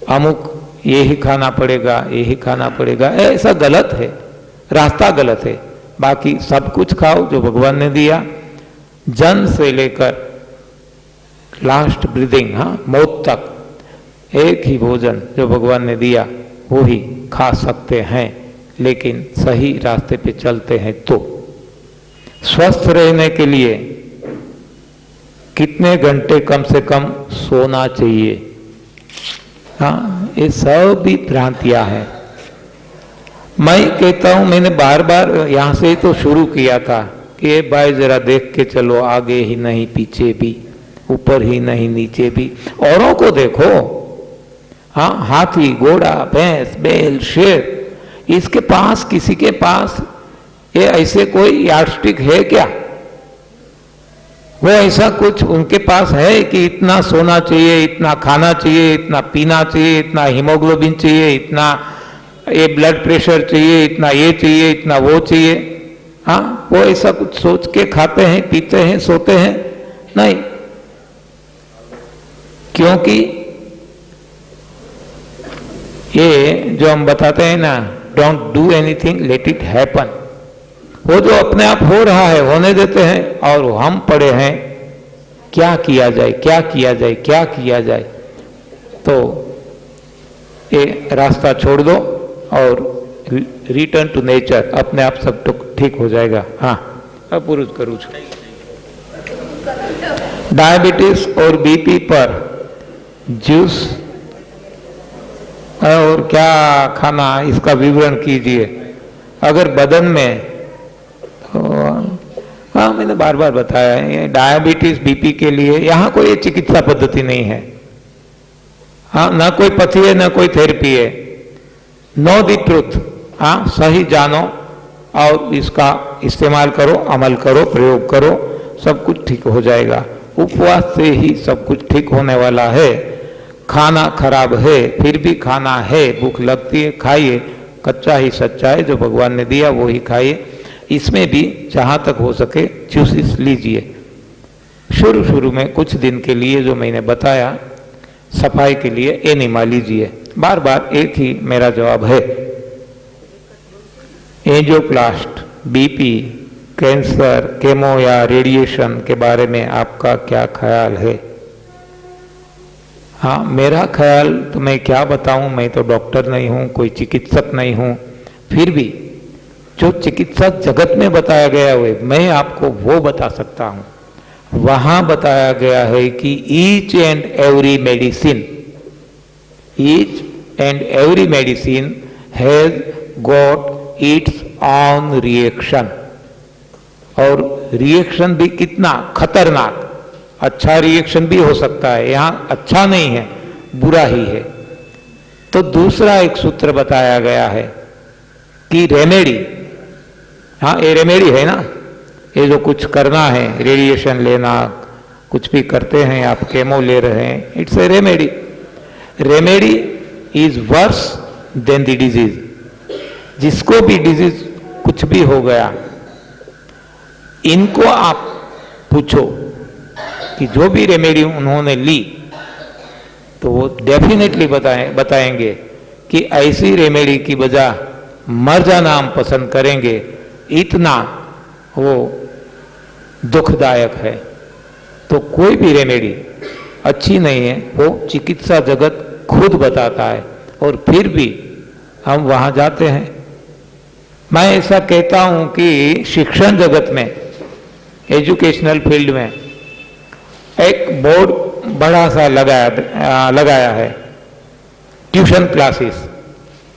अमुक ये ही खाना पड़ेगा, ये ही खाना पड़ेगा। ऐसा गलत है, रास्ता गलत है। बाकी सब कुछ खाओ जो भगवान ने दिया, जन्म से लेकर लास्ट ब्रीदिंग, हाँ, मौत तक एक ही भोजन जो भगवान ने दिया वो ही खा सकते हैं, लेकिन सही रास्ते पे चलते हैं तो। स्वस्थ रहने के लिए कितने घंटे कम से कम सोना चाहिए? हाँ, ये सब भी भ्रांतियां हैं। मैं कहता हूं, मैंने बार बार यहां से तो शुरू किया था कि भाई जरा देख के चलो, आगे ही नहीं पीछे भी, ऊपर ही नहीं नीचे भी। औरों को देखो, हाँ, हाथी, घोड़ा, भैंस, बैल, शेर, इसके पास, किसी के पास ये ऐसे कोई यार्डस्टिक है क्या? वो ऐसा कुछ उनके पास है कि इतना सोना चाहिए, इतना खाना चाहिए, इतना पीना चाहिए, इतना हीमोग्लोबिन चाहिए, इतना ये ब्लड प्रेशर चाहिए, इतना ये चाहिए, इतना वो चाहिए? हाँ, वो ऐसा कुछ सोच के खाते हैं, पीते हैं, सोते हैं? नहीं, क्योंकि ये जो हम बताते हैं ना, don't do anything, let it happen. वो जो अपने आप हो रहा है होने देते हैं, और हम पड़े हैं क्या किया जाए, क्या किया जाए, क्या किया जाए। तो ये रास्ता छोड़ दो और रिटर्न टू नेचर, अपने आप सब ठीक हो जाएगा। हाँ, अब पुरुष करूँ। डायबिटीज और बीपी पर जूस और क्या खाना, इसका विवरण कीजिए। अगर बदन में तो हाँ, मैंने बार बार बताया है, ये डायबिटीज बीपी के लिए यहाँ कोई चिकित्सा पद्धति नहीं है। हाँ, ना कोई पथ्य है ना कोई थेरेपी है। नो द ट्रूथ, हाँ सही जानो और इसका इस्तेमाल करो, अमल करो, प्रयोग करो, सब कुछ ठीक हो जाएगा। उपवास से ही सब कुछ ठीक होने वाला है। खाना खराब है फिर भी खाना है, भूख लगती है खाइए, कच्चा ही सच्चा है, जो भगवान ने दिया वो ही खाइए। इसमें भी जहाँ तक हो सके चूसिस लीजिए। शुरू में कुछ दिन के लिए जो मैंने बताया सफाई के लिए एनिमा लीजिए। बार बार एक ही मेरा जवाब है। एंजियोप्लास्ट, बीपी, कैंसर, केमो या रेडिएशन के बारे में आपका क्या ख्याल है? हाँ, मेरा ख्याल तो मैं क्या बताऊं, मैं तो डॉक्टर नहीं हूं, कोई चिकित्सक नहीं हूं। फिर भी जो चिकित्सक जगत में बताया गया है मैं आपको वो बता सकता हूं। वहां बताया गया है कि each and every medicine has got its on reaction, और रिएक्शन भी कितना खतरनाक। अच्छा रिएक्शन भी हो सकता है, यहाँ अच्छा नहीं है, बुरा ही है। तो दूसरा एक सूत्र बताया गया है कि रेमेडी, हाँ ये रेमेडी है ना, ये जो कुछ करना है, रेडिएशन लेना, कुछ भी करते हैं आप, केमो ले रहे हैं, it's a remedy. Remedy is worse than the disease. जिसको भी डिजीज कुछ भी हो गया, इनको आप पूछो कि जो भी रेमेडी उन्होंने ली तो वो डेफिनेटली बताएंगे कि ऐसी रेमेडी की बजाय मर जाना हम पसंद करेंगे, इतना वो दुखदायक है। तो कोई भी रेमेडी अच्छी नहीं है, वो चिकित्सा जगत खुद बताता है, और फिर भी हम वहाँ जाते हैं। मैं ऐसा कहता हूँ कि शिक्षण जगत में, एजुकेशनल फील्ड में एक बोर्ड बड़ा सा लगाया है, ट्यूशन क्लासेस।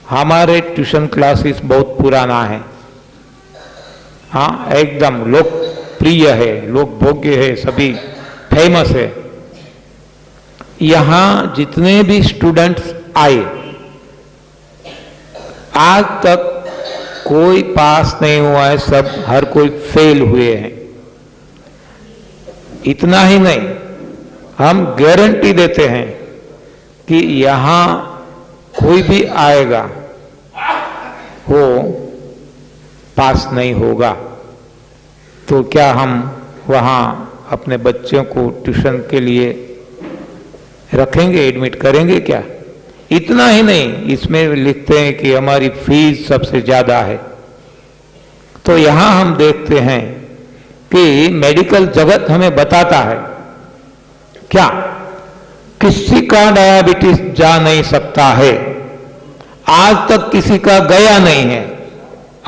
हमारे ट्यूशन क्लासेस बहुत पुराना है, हाँ एकदम लोकप्रिय है, लोक भोग्य है, सभी फेमस है। यहाँ जितने भी स्टूडेंट्स आए, आज तक कोई पास नहीं हुआ है, सब हर कोई फेल हुए हैं। इतना ही नहीं, हम गारंटी देते हैं कि यहाँ कोई भी आएगा वो पास नहीं होगा। तो क्या हम वहाँ अपने बच्चों को ट्यूशन के लिए रखेंगे, एडमिट करेंगे क्या? इतना ही नहीं, इसमें लिखते हैं कि हमारी फीस सबसे ज्यादा है। तो यहाँ हम देखते हैं कि मेडिकल जगत हमें बताता है क्या, किसी का डायबिटीज जा नहीं सकता है, आज तक किसी का गया नहीं है,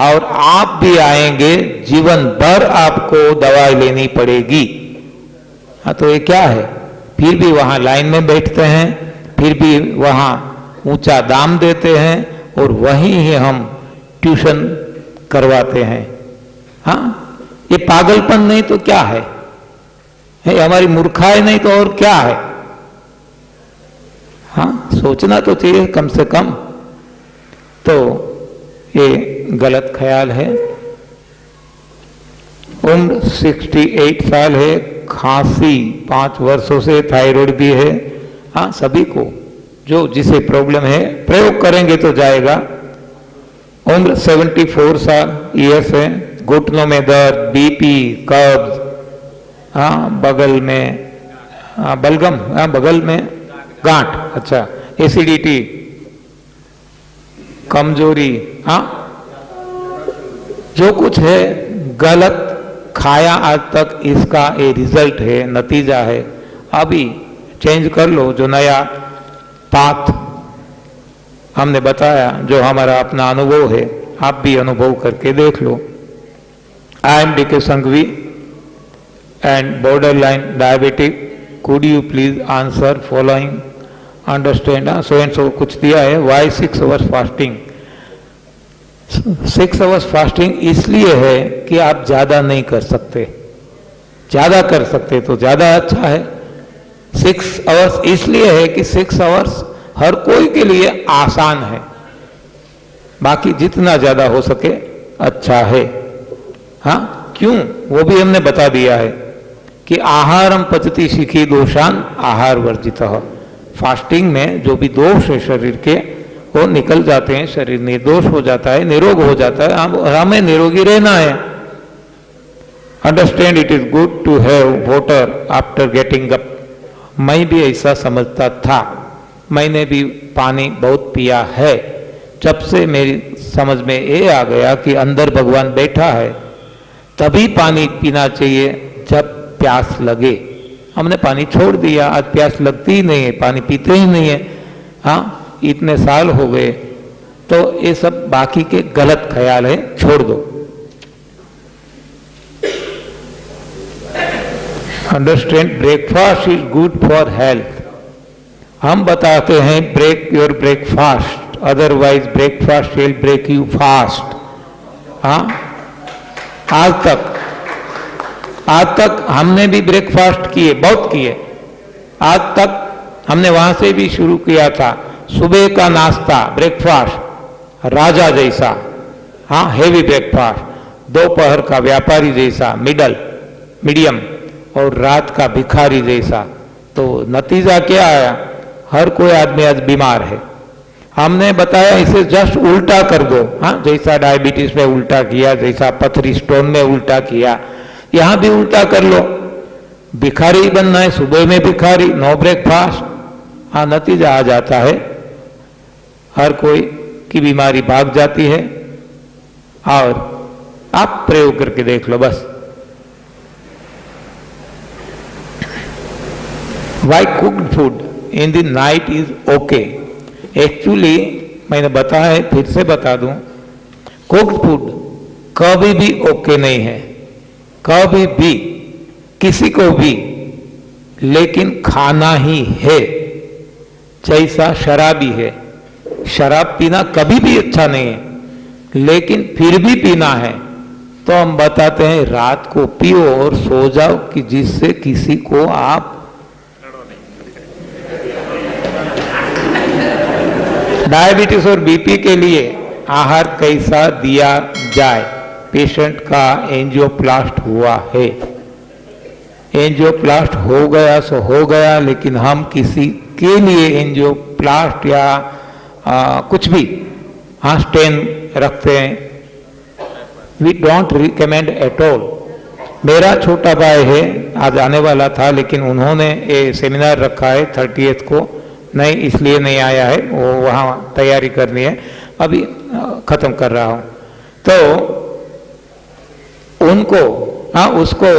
और आप भी आएंगे, जीवन भर आपको दवाई लेनी पड़ेगी। हाँ, तो ये क्या है? फिर भी वहां लाइन में बैठते हैं, फिर भी वहां ऊंचा दाम देते हैं, और वहीं ही हम ट्यूशन करवाते हैं। हाँ, ये पागलपन नहीं तो क्या है? हमारी मूर्खाई नहीं तो और क्या है? हाँ, सोचना तो चाहिए कम से कम। तो ये गलत ख्याल है। उम्र 68 साल है, खांसी 5 वर्षों से, थायराइड भी है। हाँ, सभी को जो जिसे प्रॉब्लम है प्रयोग करेंगे तो जाएगा। उम्र 74 साल ईयर्स है, घुटनों में दर्द, बीपी, कब्ज, हाँ बगल में, हाँ बलगम, हाँ बगल में गांठ, अच्छा एसिडिटी, कमजोरी, हाँ जो कुछ है गलत खाया आज तक, इसका ये रिजल्ट है, नतीजा है। अभी चेंज कर लो, जो नया पाथ हमने बताया, जो हमारा अपना अनुभव है, आप भी अनुभव करके देख लो। I am D.K. Sanghvi and borderline diabetic. Could you please answer following? Understand? So and so कुछ दिया है. Why 6 hours fasting? 6 hours fasting इसलिए है कि आप ज्यादा नहीं कर सकते, ज्यादा कर सकते तो ज्यादा अच्छा है। 6 आवर्स इसलिए है कि 6 आवर्स हर कोई के लिए आसान है, बाकी जितना ज्यादा हो सके अच्छा है। हाँ, क्यों, वो भी हमने बता दिया है कि आहारम पचति शिखी दोषान आहार वर्जित। फास्टिंग में जो भी दोष है शरीर के वो निकल जाते हैं, शरीर निर्दोष हो जाता है, निरोग हो जाता है। हमें निरोगी रहना है। Understand it is good to have water after getting up. मैं भी ऐसा समझता था, मैंने भी पानी बहुत पिया है। जब से मेरी समझ में ये आ गया कि अंदर भगवान बैठा है, तभी पानी पीना चाहिए जब प्यास लगे। हमने पानी छोड़ दिया, आज प्यास लगती ही नहीं है, पानी पीते ही नहीं है। हाँ, इतने साल हो गए, तो ये सब बाकी के गलत ख्याल है, छोड़ दो। Understand, breakfast is good for health. हम बताते हैं break your breakfast, otherwise breakfast will break you fast. हाँ, आज तक हमने भी ब्रेकफास्ट किए, बहुत किए। आज तक हमने वहां से भी शुरू किया था, सुबह का नाश्ता ब्रेकफास्ट राजा जैसा, हाँ हेवी ब्रेकफास्ट, दोपहर का व्यापारी जैसा मीडियम, और रात का भिखारी जैसा। तो नतीजा क्या आया, हर कोई आदमी आज बीमार है। हमने बताया इसे जस्ट उल्टा कर दो। हाँ, जैसा डायबिटीज में उल्टा किया, जैसा पथरी स्टोन में उल्टा किया, यहां भी उल्टा कर लो। भिखारी बनना है, सुबह में भिखारी, नो ब्रेकफास्ट। हाँ, नतीजा आ जाता है, हर कोई की बीमारी भाग जाती है। और आप प्रयोग करके देख लो बस। Why cooked food in the night is okay? Actually मैंने बताया है, फिर से बता दूं, कुक्ड फूड कभी भी ओके नहीं है, कभी भी, किसी को भी, लेकिन खाना ही है। जैसा शराबी है, शराब पीना कभी भी अच्छा नहीं है, लेकिन फिर भी पीना है, तो हम बताते हैं रात को पियो और सो जाओ, कि जिससे किसी को आप डायबिटीज और बीपी के लिए आहार कैसा दिया जाए। पेशेंट का एंजियोप्लास्ट हुआ है, एंजियोप्लास्ट हो गया सो हो गया, लेकिन हम किसी के लिए एंजियोप्लास्ट या कुछ भी, हाँ स्टेन रखते हैं, we don't recommend at all. मेरा छोटा भाई है, आज आने वाला था, लेकिन उन्होंने ये सेमिनार रखा है 30th को, नहीं इसलिए नहीं आया है, वो वहाँ तैयारी करनी है, अभी खत्म कर रहा हूँ। तो उनको, हाँ उसको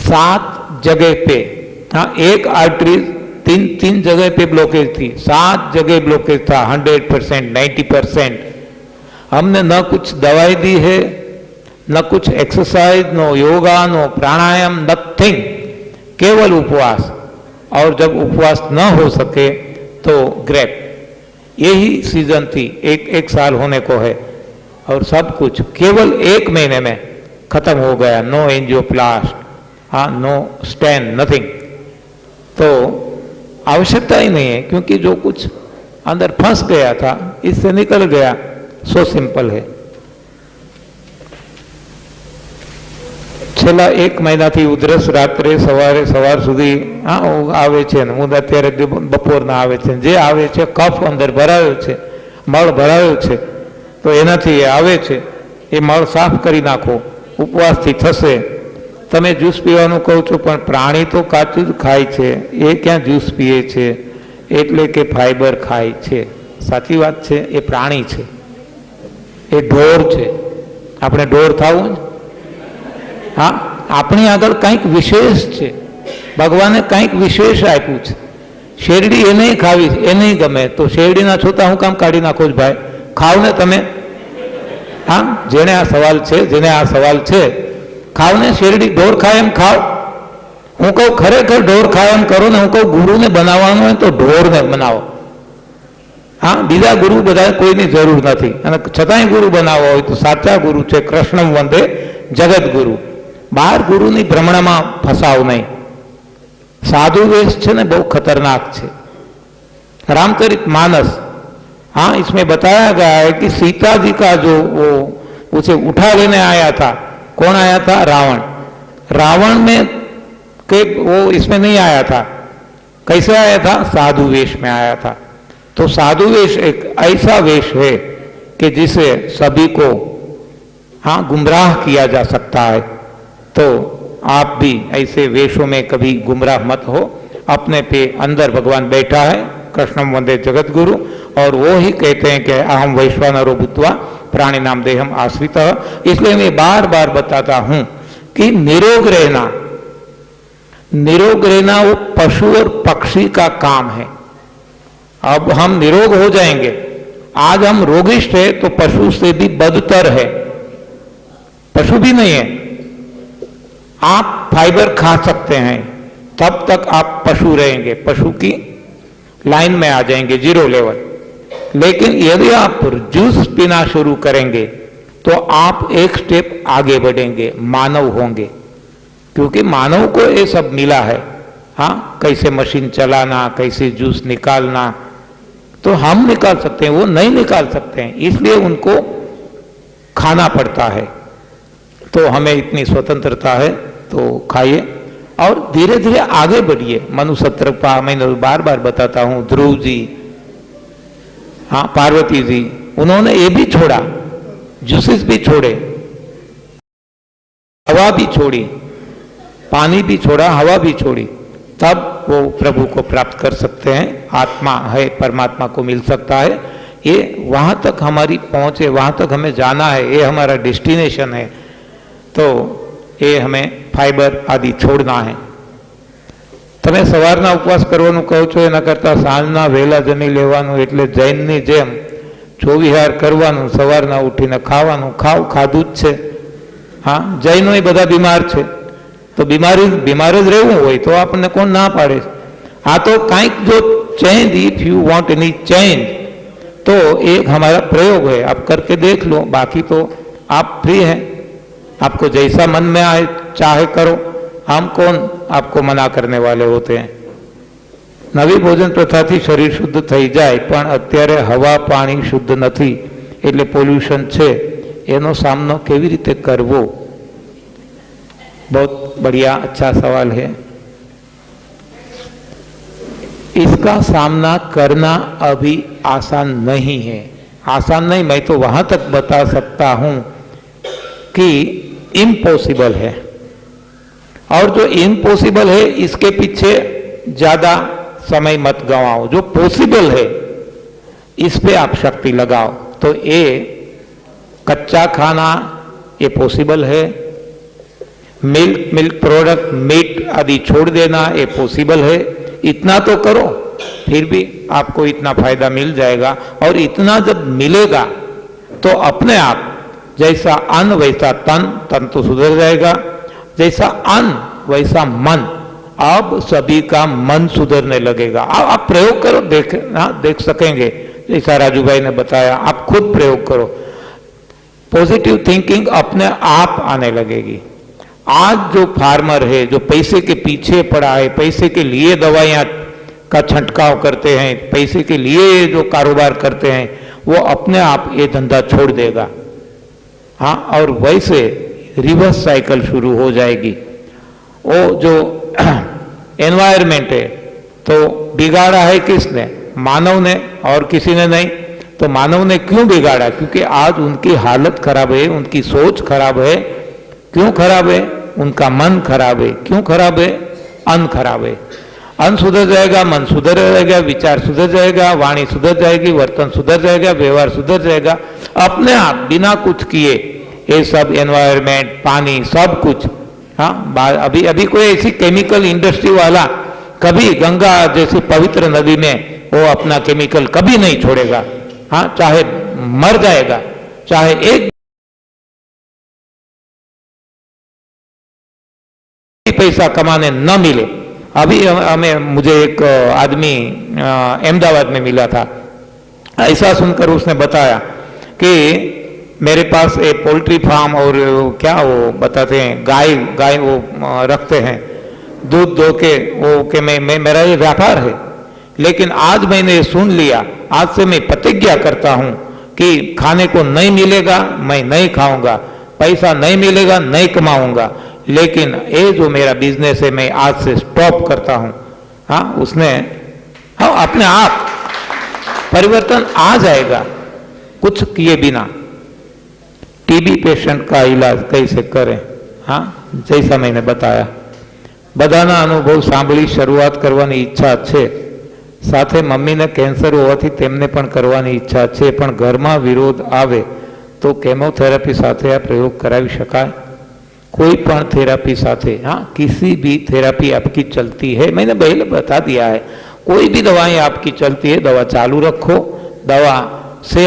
7 जगह पे, हाँ एक आर्टरी तीन जगह पे ब्लॉकेज थी, 7 जगह ब्लॉकेज था, 100%, 90%। हमने न कुछ दवाई दी है, न कुछ एक्सरसाइज, नो योगा, नो प्राणायाम, नथिंग, केवल उपवास। और जब उपवास न हो सके तो ग्रेप, यही सीजन थी, एक साल होने को है, और सब कुछ केवल 1 महीने में खत्म हो गया। नो एंजियोप्लास्ट, हाँ नो स्टेन, नथिंग। तो आवश्यकता ही नहीं है, क्योंकि जो कुछ अंदर फंस गया था इससे निकल गया, सो सिंपल है। છેલ્લા 1 મહિનાથી ઉધરસ રાત્રે સવાર સુધી આવે છે ને, હું અત્યારે બપોરના આવે છે, જે આવે છે કફ અંદર ભરાયો છે, મળ ભરાયો છે, તો એનાથી આવે છે, એ મળ સાફ કરી નાખો, ઉપવાસથી થશે। તમે જ્યુસ પીવાનું કહો છો, પણ પ્રાણી તો કાચું જ ખાય છે, એ ક્યાં જ્યુસ પીએ છે, એટલે કે ફાઈબર ખાય છે। સાચી વાત છે, એ પ્રાણી છે, એ ઢોર છે। આપણે ઢોર થવું જ, हाँ अपनी आगळ कंईक विशेष है, भगवाने कंईक विशेष आप्યું છે। શેરડી એ નહીં ખાવી, એ નહીં ગમે, તો શેરડીના છોતા હું કામ કાઢી નાખો જ ભાઈ, ખાવ ને તમે। हाँ, જેને આ સવાલ છે, ખાવ ને શેરડી, ઢોર ખાય એમ ખાવ। હું કહું ખરેખર ઢોર ખાય એમ કરો ને, હું કહું ગુરુને બનાવવાનું હોય તો ઢોરને બનાવો। હા, બીજા ગુરુ બધા કોઈની જરૂર નથી, અને છતાંય ગુરુ બનાવવા હોય તો સાચા ગુરુ છે કૃષ્ણ વંદે જગત ગુરુ. બાર ગુરુની ભ્રમણામાં ફસાવ નહીં. साधु वेश है ना बहुत खतरनाक है. रामचरित मानस, हाँ, इसमें बताया गया है कि सीता जी का जो वो उसे उठा लेने आया था, कौन आया था? रावण. रावण में के वो इसमें नहीं आया था. कैसे आया था? साधु वेश में आया था. तो साधु वेश एक ऐसा वेश है कि जिसे सभी को, हाँ, गुमराह किया जा सकता है. तो आप भी ऐसे वेशों में कभी गुमराह मत हो. अपने पे अंदर भगवान बैठा है, कृष्णम वंदे जगत गुरु, और वो ही कहते हैं कि अहम वैश्वानरो भूत्वा प्राणी नाम देहम आश्रित. इसलिए मैं बार बार बताता हूं कि निरोग रहना, निरोग रहना वो पशु और पक्षी का काम है. अब हम निरोग हो जाएंगे. आज हम रोगिष्ठ है तो पशु से भी बदतर है. पशु भी नहीं है. आप फाइबर खा सकते हैं, तब तक आप पशु रहेंगे, पशु की लाइन में आ जाएंगे, जीरो लेवल. लेकिन यदि आप जूस पीना शुरू करेंगे तो आप एक स्टेप आगे बढ़ेंगे, मानव होंगे. क्योंकि मानव को ये सब मिला है. हाँ, कैसे मशीन चलाना, कैसे जूस निकालना, तो हम निकाल सकते हैं, वो नहीं निकाल सकते हैं. इसलिए उनको खाना पड़ता है. तो हमें इतनी स्वतंत्रता है तो खाइए और धीरे धीरे आगे बढ़िए. मनु सत्रपा, मैं बार बार बताता हूं, ध्रुव जी, हाँ, पार्वती जी, उन्होंने ये भी छोड़ा, जूसेस भी छोड़े, हवा भी छोड़ी, पानी भी छोड़ा, हवा भी छोड़ी, तब वो प्रभु को प्राप्त कर सकते हैं. आत्मा है, परमात्मा को मिल सकता है. ये वहां तक हमारी पहुंच है, वहां तक हमें जाना है, ये हमारा डेस्टिनेशन है. तो ये हमें फाइबर आदि छोड़ना है. તમે સવારના ઉપવાસ કરવાનું કહો છો, એના કરતાં સાંજના વહેલા જમી લેવાનું, એટલે જૈનની જેમ 24 કરવાનું, સવારના ઉઠીને ખાવાનું. ખાધું જ છે. હા, જૈનો એ બધા બીમાર છે, તો બીમાર જ રહેવું હોય તો આપણને કોણ ના પાડે? આ તો કાંઈક જો change, if you want any change, तो एक हमारा प्रयोग है, आप करके देख लो. बाकी तो आप फ्री हैं, आपको जैसा मन में आए चाहे करो. हम कौन आपको मना करने वाले होते हैं? नवी भोजन प्रथा थी शरीर शुद्ध थई जाए, पण अत्यारे हवा पाणी शुद्ध नहीं, एटले पोल्यूशन छे, एनो सामनो केवी रीते करवो? बहुत बढ़िया, अच्छा सवाल है. इसका सामना करना अभी आसान नहीं है. आसान नहीं, मैं तो वहां तक बता सकता हूं कि इम्पॉसिबल है. और जो इम्पॉसिबल है इसके पीछे ज्यादा समय मत गंवाओ. जो पॉसिबल है इस पे आप शक्ति लगाओ. तो ये कच्चा खाना ये पॉसिबल है, मिल्क प्रोडक्ट, मीट आदि छोड़ देना ये पॉसिबल है. इतना तो करो, फिर भी आपको इतना फायदा मिल जाएगा. और इतना जब मिलेगा तो अपने आप जैसा अन्न वैसा तन, तन तो सुधर जाएगा. जैसा अन्न वैसा मन, अब सभी का मन सुधरने लगेगा. आप प्रयोग करो, देख सकेंगे. जैसा राजू भाई ने बताया, आप खुद प्रयोग करो. पॉजिटिव थिंकिंग अपने आप आने लगेगी. आज जो फार्मर है, जो पैसे के पीछे पड़ा है, पैसे के लिए दवाइयाँ का छंटकाव करते हैं, पैसे के लिए जो कारोबार करते हैं, वो अपने आप ये धंधा छोड़ देगा. हाँ, और वैसे रिवर्स साइकिल शुरू हो जाएगी. वो जो एनवायरमेंट है तो बिगाड़ा है किसने? मानव ने, और किसी ने नहीं. तो मानव ने क्यों बिगाड़ा? क्योंकि आज उनकी हालत खराब है, उनकी सोच खराब है. क्यों खराब है? उनका मन खराब है. क्यों खराब है? अन्न खराब है. अन्न सुधर जाएगा, मन सुधर जाएगा, विचार सुधर जाएगा, वाणी सुधर जाएगी, वर्तन सुधर जाएगा, व्यवहार सुधर जाएगा. अपने आप बिना कुछ किए ये सब एनवायरमेंट, पानी, सब कुछ. हाँ, अभी कोई ऐसी केमिकल इंडस्ट्री वाला कभी गंगा जैसी पवित्र नदी में वो अपना केमिकल कभी नहीं छोड़ेगा. हाँ, चाहे मर जाएगा, चाहे एक पैसा कमाने न मिले. अभी मुझे एक आदमी अहमदाबाद में मिला था. ऐसा सुनकर उसने बताया कि मेरे पास एक पोल्ट्री फार्म और क्या वो बताते हैं गाय वो रखते हैं, दूध दो के वो कि मैं मेरा ये व्यापार है। लेकिन आज मैंने ये सुन लिया, आज से मैं प्रतिज्ञा करता हूं कि खाने को नहीं मिलेगा मैं नहीं खाऊंगा, पैसा नहीं मिलेगा नहीं कमाऊंगा, लेकिन ये जो मेरा बिजनेस है मैं आज से स्टॉप करता हूं। हाँ, उसने हाँ अपने आप परिवर्तन आ जाएगा कुछ किए बिना। टीबी पेशेंट का इलाज कैसे करें, हाँ जैसा मैंने बताया। બધાના અનુભવ સાંભળી શરૂઆત કરવાની ઈચ્છા છે, સાથે મમ્મીને કેન્સર હોવાથી તેમને પણ કરવાની ઈચ્છા છે, પણ ઘરમાં વિરોધ આવે તો કેમોથેરાપી સાથે આ પ્રયોગ કરાવી શકાય? कोई पण थेरापी साथे, हाँ किसी भी थेरापी आपकी चलती है, मैंने पहले बता दिया है, कोई भी दवाएं आपकी चलती है, दवा चालू रखो, दवा से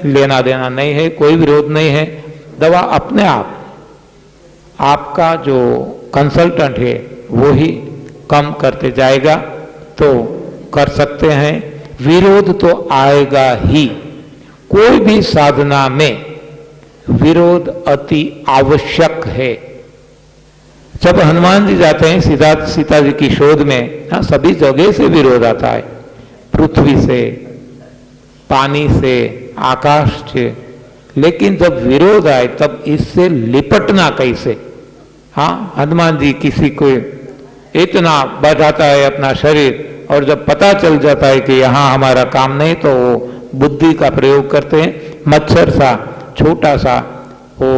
लेना देना नहीं है, कोई विरोध नहीं है, दवा अपने आप आपका जो कंसल्टेंट है वो ही कम करते जाएगा, तो कर सकते हैं। विरोध तो आएगा ही, कोई भी साधना में विरोध अति आवश्यक है। जब हनुमान जी जाते हैं सीता जी की शोध में, हाँ सभी जगह से विरोध आता है, पृथ्वी से, पानी से, आकाश से, लेकिन जब विरोध आए तब इससे लिपटना कैसे। हाँ हनुमान जी किसी को इतना बढ़ाता है अपना शरीर, और जब पता चल जाता है कि यहाँ हमारा काम नहीं, तो वो बुद्धि का प्रयोग करते हैं, मच्छर सा छोटा सा वो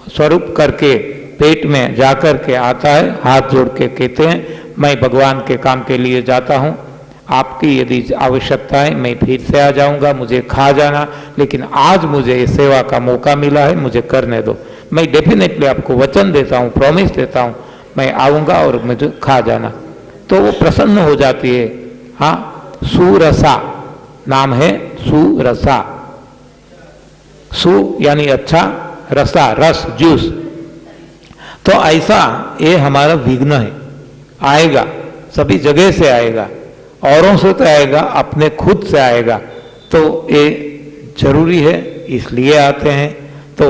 स्वरूप करके पेट में जाकर के आता है, हाथ जोड़ के कहते हैं मैं भगवान के काम के लिए जाता हूँ, आपकी यदि आवश्यकता है मैं फिर से आ जाऊंगा, मुझे खा जाना, लेकिन आज मुझे इस सेवा का मौका मिला है, मुझे करने दो, मैं डेफिनेटली आपको वचन देता हूँ, प्रॉमिस देता हूँ, मैं आऊंगा और मुझे खा जाना। तो वो प्रसन्न हो जाती है। हाँ सुरसा नाम है, सुरसा, सु यानी अच्छा, रसा रस जूस। तो ऐसा ये हमारा विघ्न है, आएगा सभी जगह से आएगा, औरों से तो आएगा, अपने खुद से आएगा, तो ये जरूरी है, इसलिए आते हैं। तो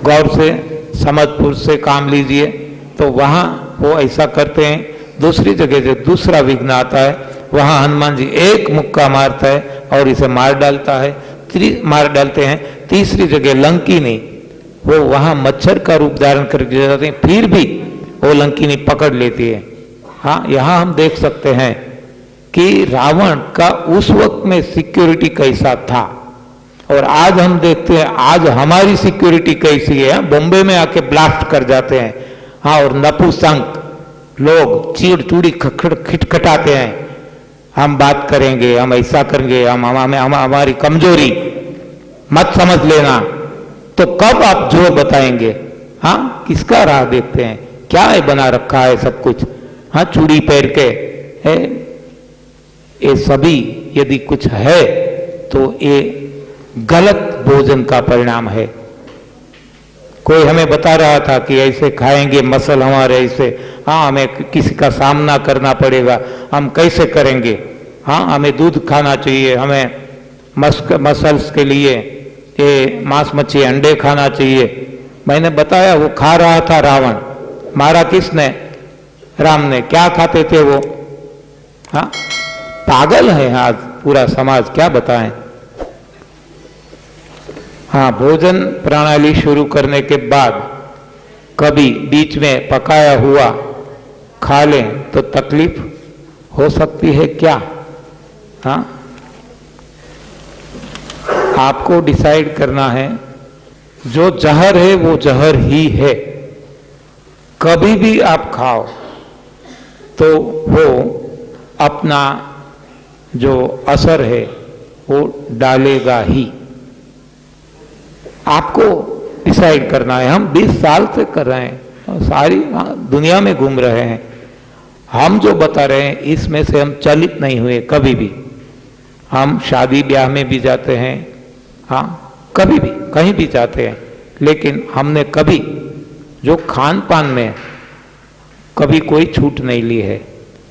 गौर से समझपूर्वक से काम लीजिए, तो वहाँ वो ऐसा करते हैं। दूसरी जगह जो दूसरा विघ्न आता है वहाँ हनुमान जी एक मुक्का मारता है और इसे मार डालता है, मार डालते हैं। तीसरी जगह लंकिनी, वो वहाँ मच्छर का रूप धारण करके जाते हैं, फिर भी वो लंकिनी पकड़ लेती है। हाँ यहाँ हम देख सकते हैं कि रावण का उस वक्त में सिक्योरिटी कैसा था, और आज हम देखते हैं आज हमारी सिक्योरिटी कैसी है। बॉम्बे में आके ब्लास्ट कर जाते हैं, हाँ, और नपुंसक लोग चीड़ चूड़ी खटखटाते हैं, हम बात करेंगे, हम ऐसा करेंगे, हम हमारी कमजोरी मत समझ लेना। तो कब आप जो बताएंगे, हाँ किसका राह देखते हैं, क्या है बना रखा है सब कुछ, हाँ चूड़ी पहन के है, ये सभी यदि कुछ है तो ये गलत भोजन का परिणाम है। कोई हमें बता रहा था कि ऐसे खाएंगे मसल हमारे ऐसे, हाँ हमें किसी का सामना करना पड़ेगा, हम कैसे करेंगे, हाँ हमें दूध खाना चाहिए, हमें मसल्स के लिए ये मांस मच्छी अंडे खाना चाहिए। मैंने बताया वो खा रहा था रावण, मारा किसने, राम ने। क्या खाते थे वो, हाँ पागल है आज पूरा समाज, क्या बताएं। हाँ भोजन प्रणाली शुरू करने के बाद कभी बीच में पकाया हुआ खा लें तो तकलीफ हो सकती है क्या? हाँ आपको डिसाइड करना है, जो जहर है वो जहर ही है। कभी भी आप खाओ तो वो अपना जो असर है वो डालेगा ही। आपको डिसाइड करना है। हम 20 साल से कर रहे हैं, सारी दुनिया में घूम रहे हैं, हम जो बता रहे हैं इसमें से हम चलित नहीं हुए कभी भी। हम शादी ब्याह में भी जाते हैं, हाँ कभी भी कहीं भी जाते हैं, लेकिन हमने कभी जो खान पान में कभी कोई छूट नहीं ली है,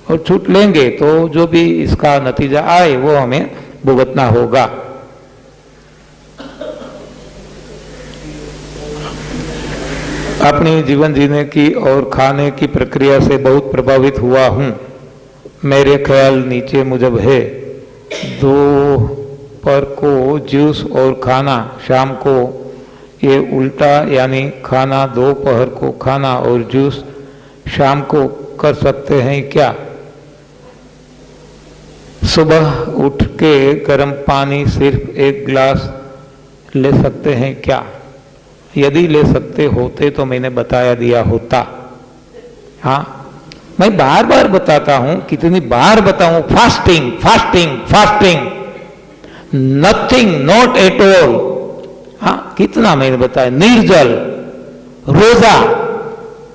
और छूट लेंगे तो जो भी इसका नतीजा आए वो हमें भुगतना होगा। अपनी जीवन जीने की और खाने की प्रक्रिया से बहुत प्रभावित हुआ हूँ। मेरे ख्याल नीचे मुजब है। दोपहर को जूस और खाना, शाम को ये उल्टा, यानी खाना दोपहर को खाना और जूस शाम को कर सकते हैं क्या? सुबह उठ के गर्म पानी सिर्फ 1 गिलास ले सकते हैं क्या? यदि ले सकते होते तो मैंने बताया दिया होता। हाँ, मैं बार बार बताता हूं, कितनी बार बताऊं, fasting fasting fasting, nothing, not at all. हाँ, कितना मैंने बताया, निर्जल, रोजा।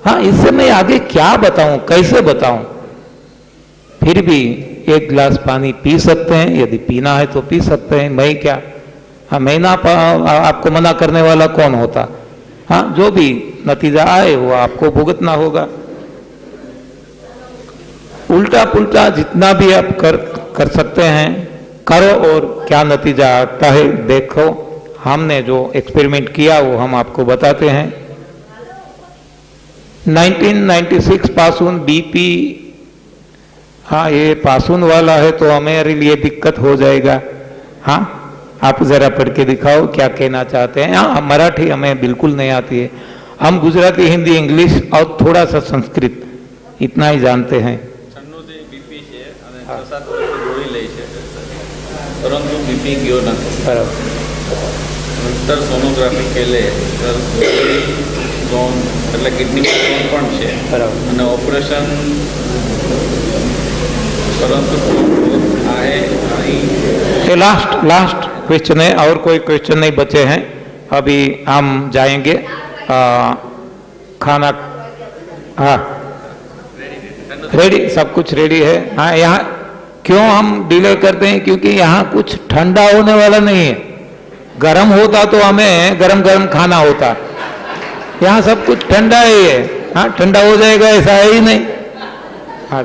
हाँ, इससे मैं आगे क्या बताऊं, कैसे बताऊं? फिर भी 1 गिलास पानी पी सकते हैं, यदि पीना है तो पी सकते हैं। मैं क्या, हाँ, मैं ना आपको मना करने वाला कौन होता? हाँ, जो भी नतीजा आए वो आपको भुगतना होगा। उल्टा पुल्टा जितना भी आप कर सकते हैं करो, और क्या नतीजा आता है देखो। हमने जो एक्सपेरिमेंट किया वो हम आपको बताते हैं। 1996 पासून बीपी, हाँ ये पासून वाला है तो हमारे लिए दिक्कत हो जाएगा। हाँ, आप जरा पढ़ के दिखाओ क्या कहना चाहते हैं। हाँ, मराठी हमें बिल्कुल नहीं आती है, हम गुजराती, हिंदी, इंग्लिश और थोड़ा सा संस्कृत, इतना ही जानते हैं। परंतु बीपी गयो नहीं। नंतर सोनोग्राफी केले तर स्टोन એટલે કિડનીમાં સ્ટોન પણ છે અને ઓપરેશન परंतु ये लास्ट क्वेश्चन है, और कोई क्वेश्चन नहीं बचे हैं। अभी हम जाएंगे खाना। हाँ रेडी, सब कुछ रेडी है। हाँ, यहाँ क्यों हम डिले करते हैं, क्योंकि यहाँ कुछ ठंडा होने वाला नहीं है। गर्म होता तो हमें गरम गरम खाना होता, यहाँ सब कुछ ठंडा ही है। हाँ, ठंडा हो जाएगा ऐसा है ही नहीं। हाँ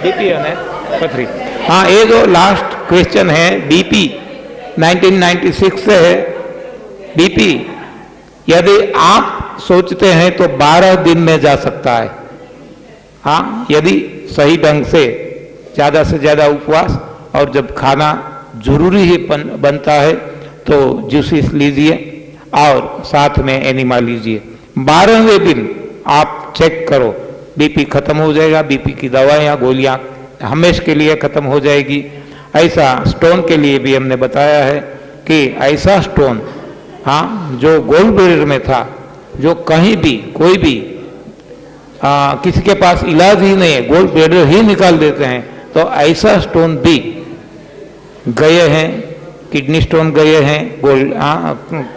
बीपी है पथरी। हाँ, ये जो लास्ट क्वेश्चन है बीपी 1996 से है। बीपी यदि आप सोचते हैं तो 12 दिन में जा सकता है। हाँ, यदि सही ढंग से ज़्यादा उपवास, और जब खाना जरूरी ही बनता है तो जूसेस लीजिए और साथ में एनिमा लीजिए। 12वें दिन आप चेक करो, बीपी खत्म हो जाएगा। बीपी की दवाइयाँ, गोलियाँ हमेशा के लिए खत्म हो जाएगी। ऐसा स्टोन के लिए भी हमने बताया है कि ऐसा स्टोन, हाँ, जो गोल ब्लेडर में था, जो कहीं भी कोई भी किसी के पास इलाज ही नहीं है, गोल ब्लेडर ही निकाल देते हैं, तो ऐसा स्टोन भी गए हैं, किडनी स्टोन गए हैं,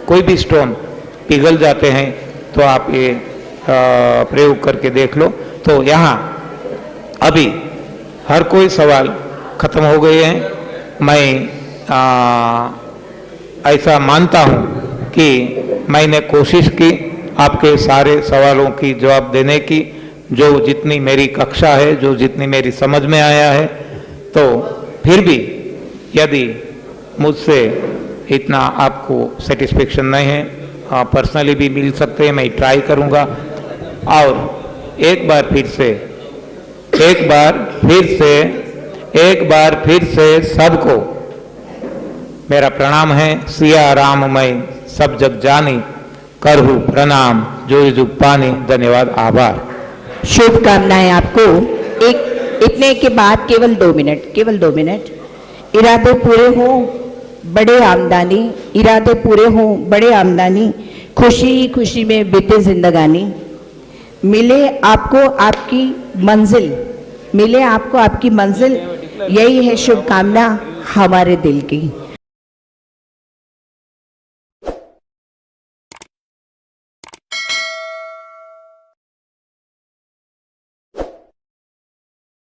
कोई भी स्टोन पिघल जाते हैं। तो आप ये प्रयोग करके देख लो। तो यहाँ अभी हर कोई सवाल खत्म हो गए हैं। मैं ऐसा मानता हूँ कि मैंने कोशिश की आपके सारे सवालों की जवाब देने की, जो जितनी मेरी कक्षा है, जो जितनी मेरी समझ में आया है। तो फिर भी यदि मुझसे इतना आपको सेटिस्फेक्शन नहीं है, पर्सनली भी मिल सकते हैं, मैं ट्राई करूँगा। और एक बार फिर से सबको मेरा प्रणाम है। सिया राम मैं सब जग जानी, करहु प्रणाम जो जुग पानी। धन्यवाद, आभार, शुभकामनाएं आपको। इतने के बाद केवल 2 मिनट। इरादे पूरे हों बड़े आमदनी, इरादे पूरे हों बड़े आमदनी, खुशी ही खुशी में बीते जिंदगानी। मिले आपको आपकी मंजिल, यही है शुभकामना हमारे दिल की।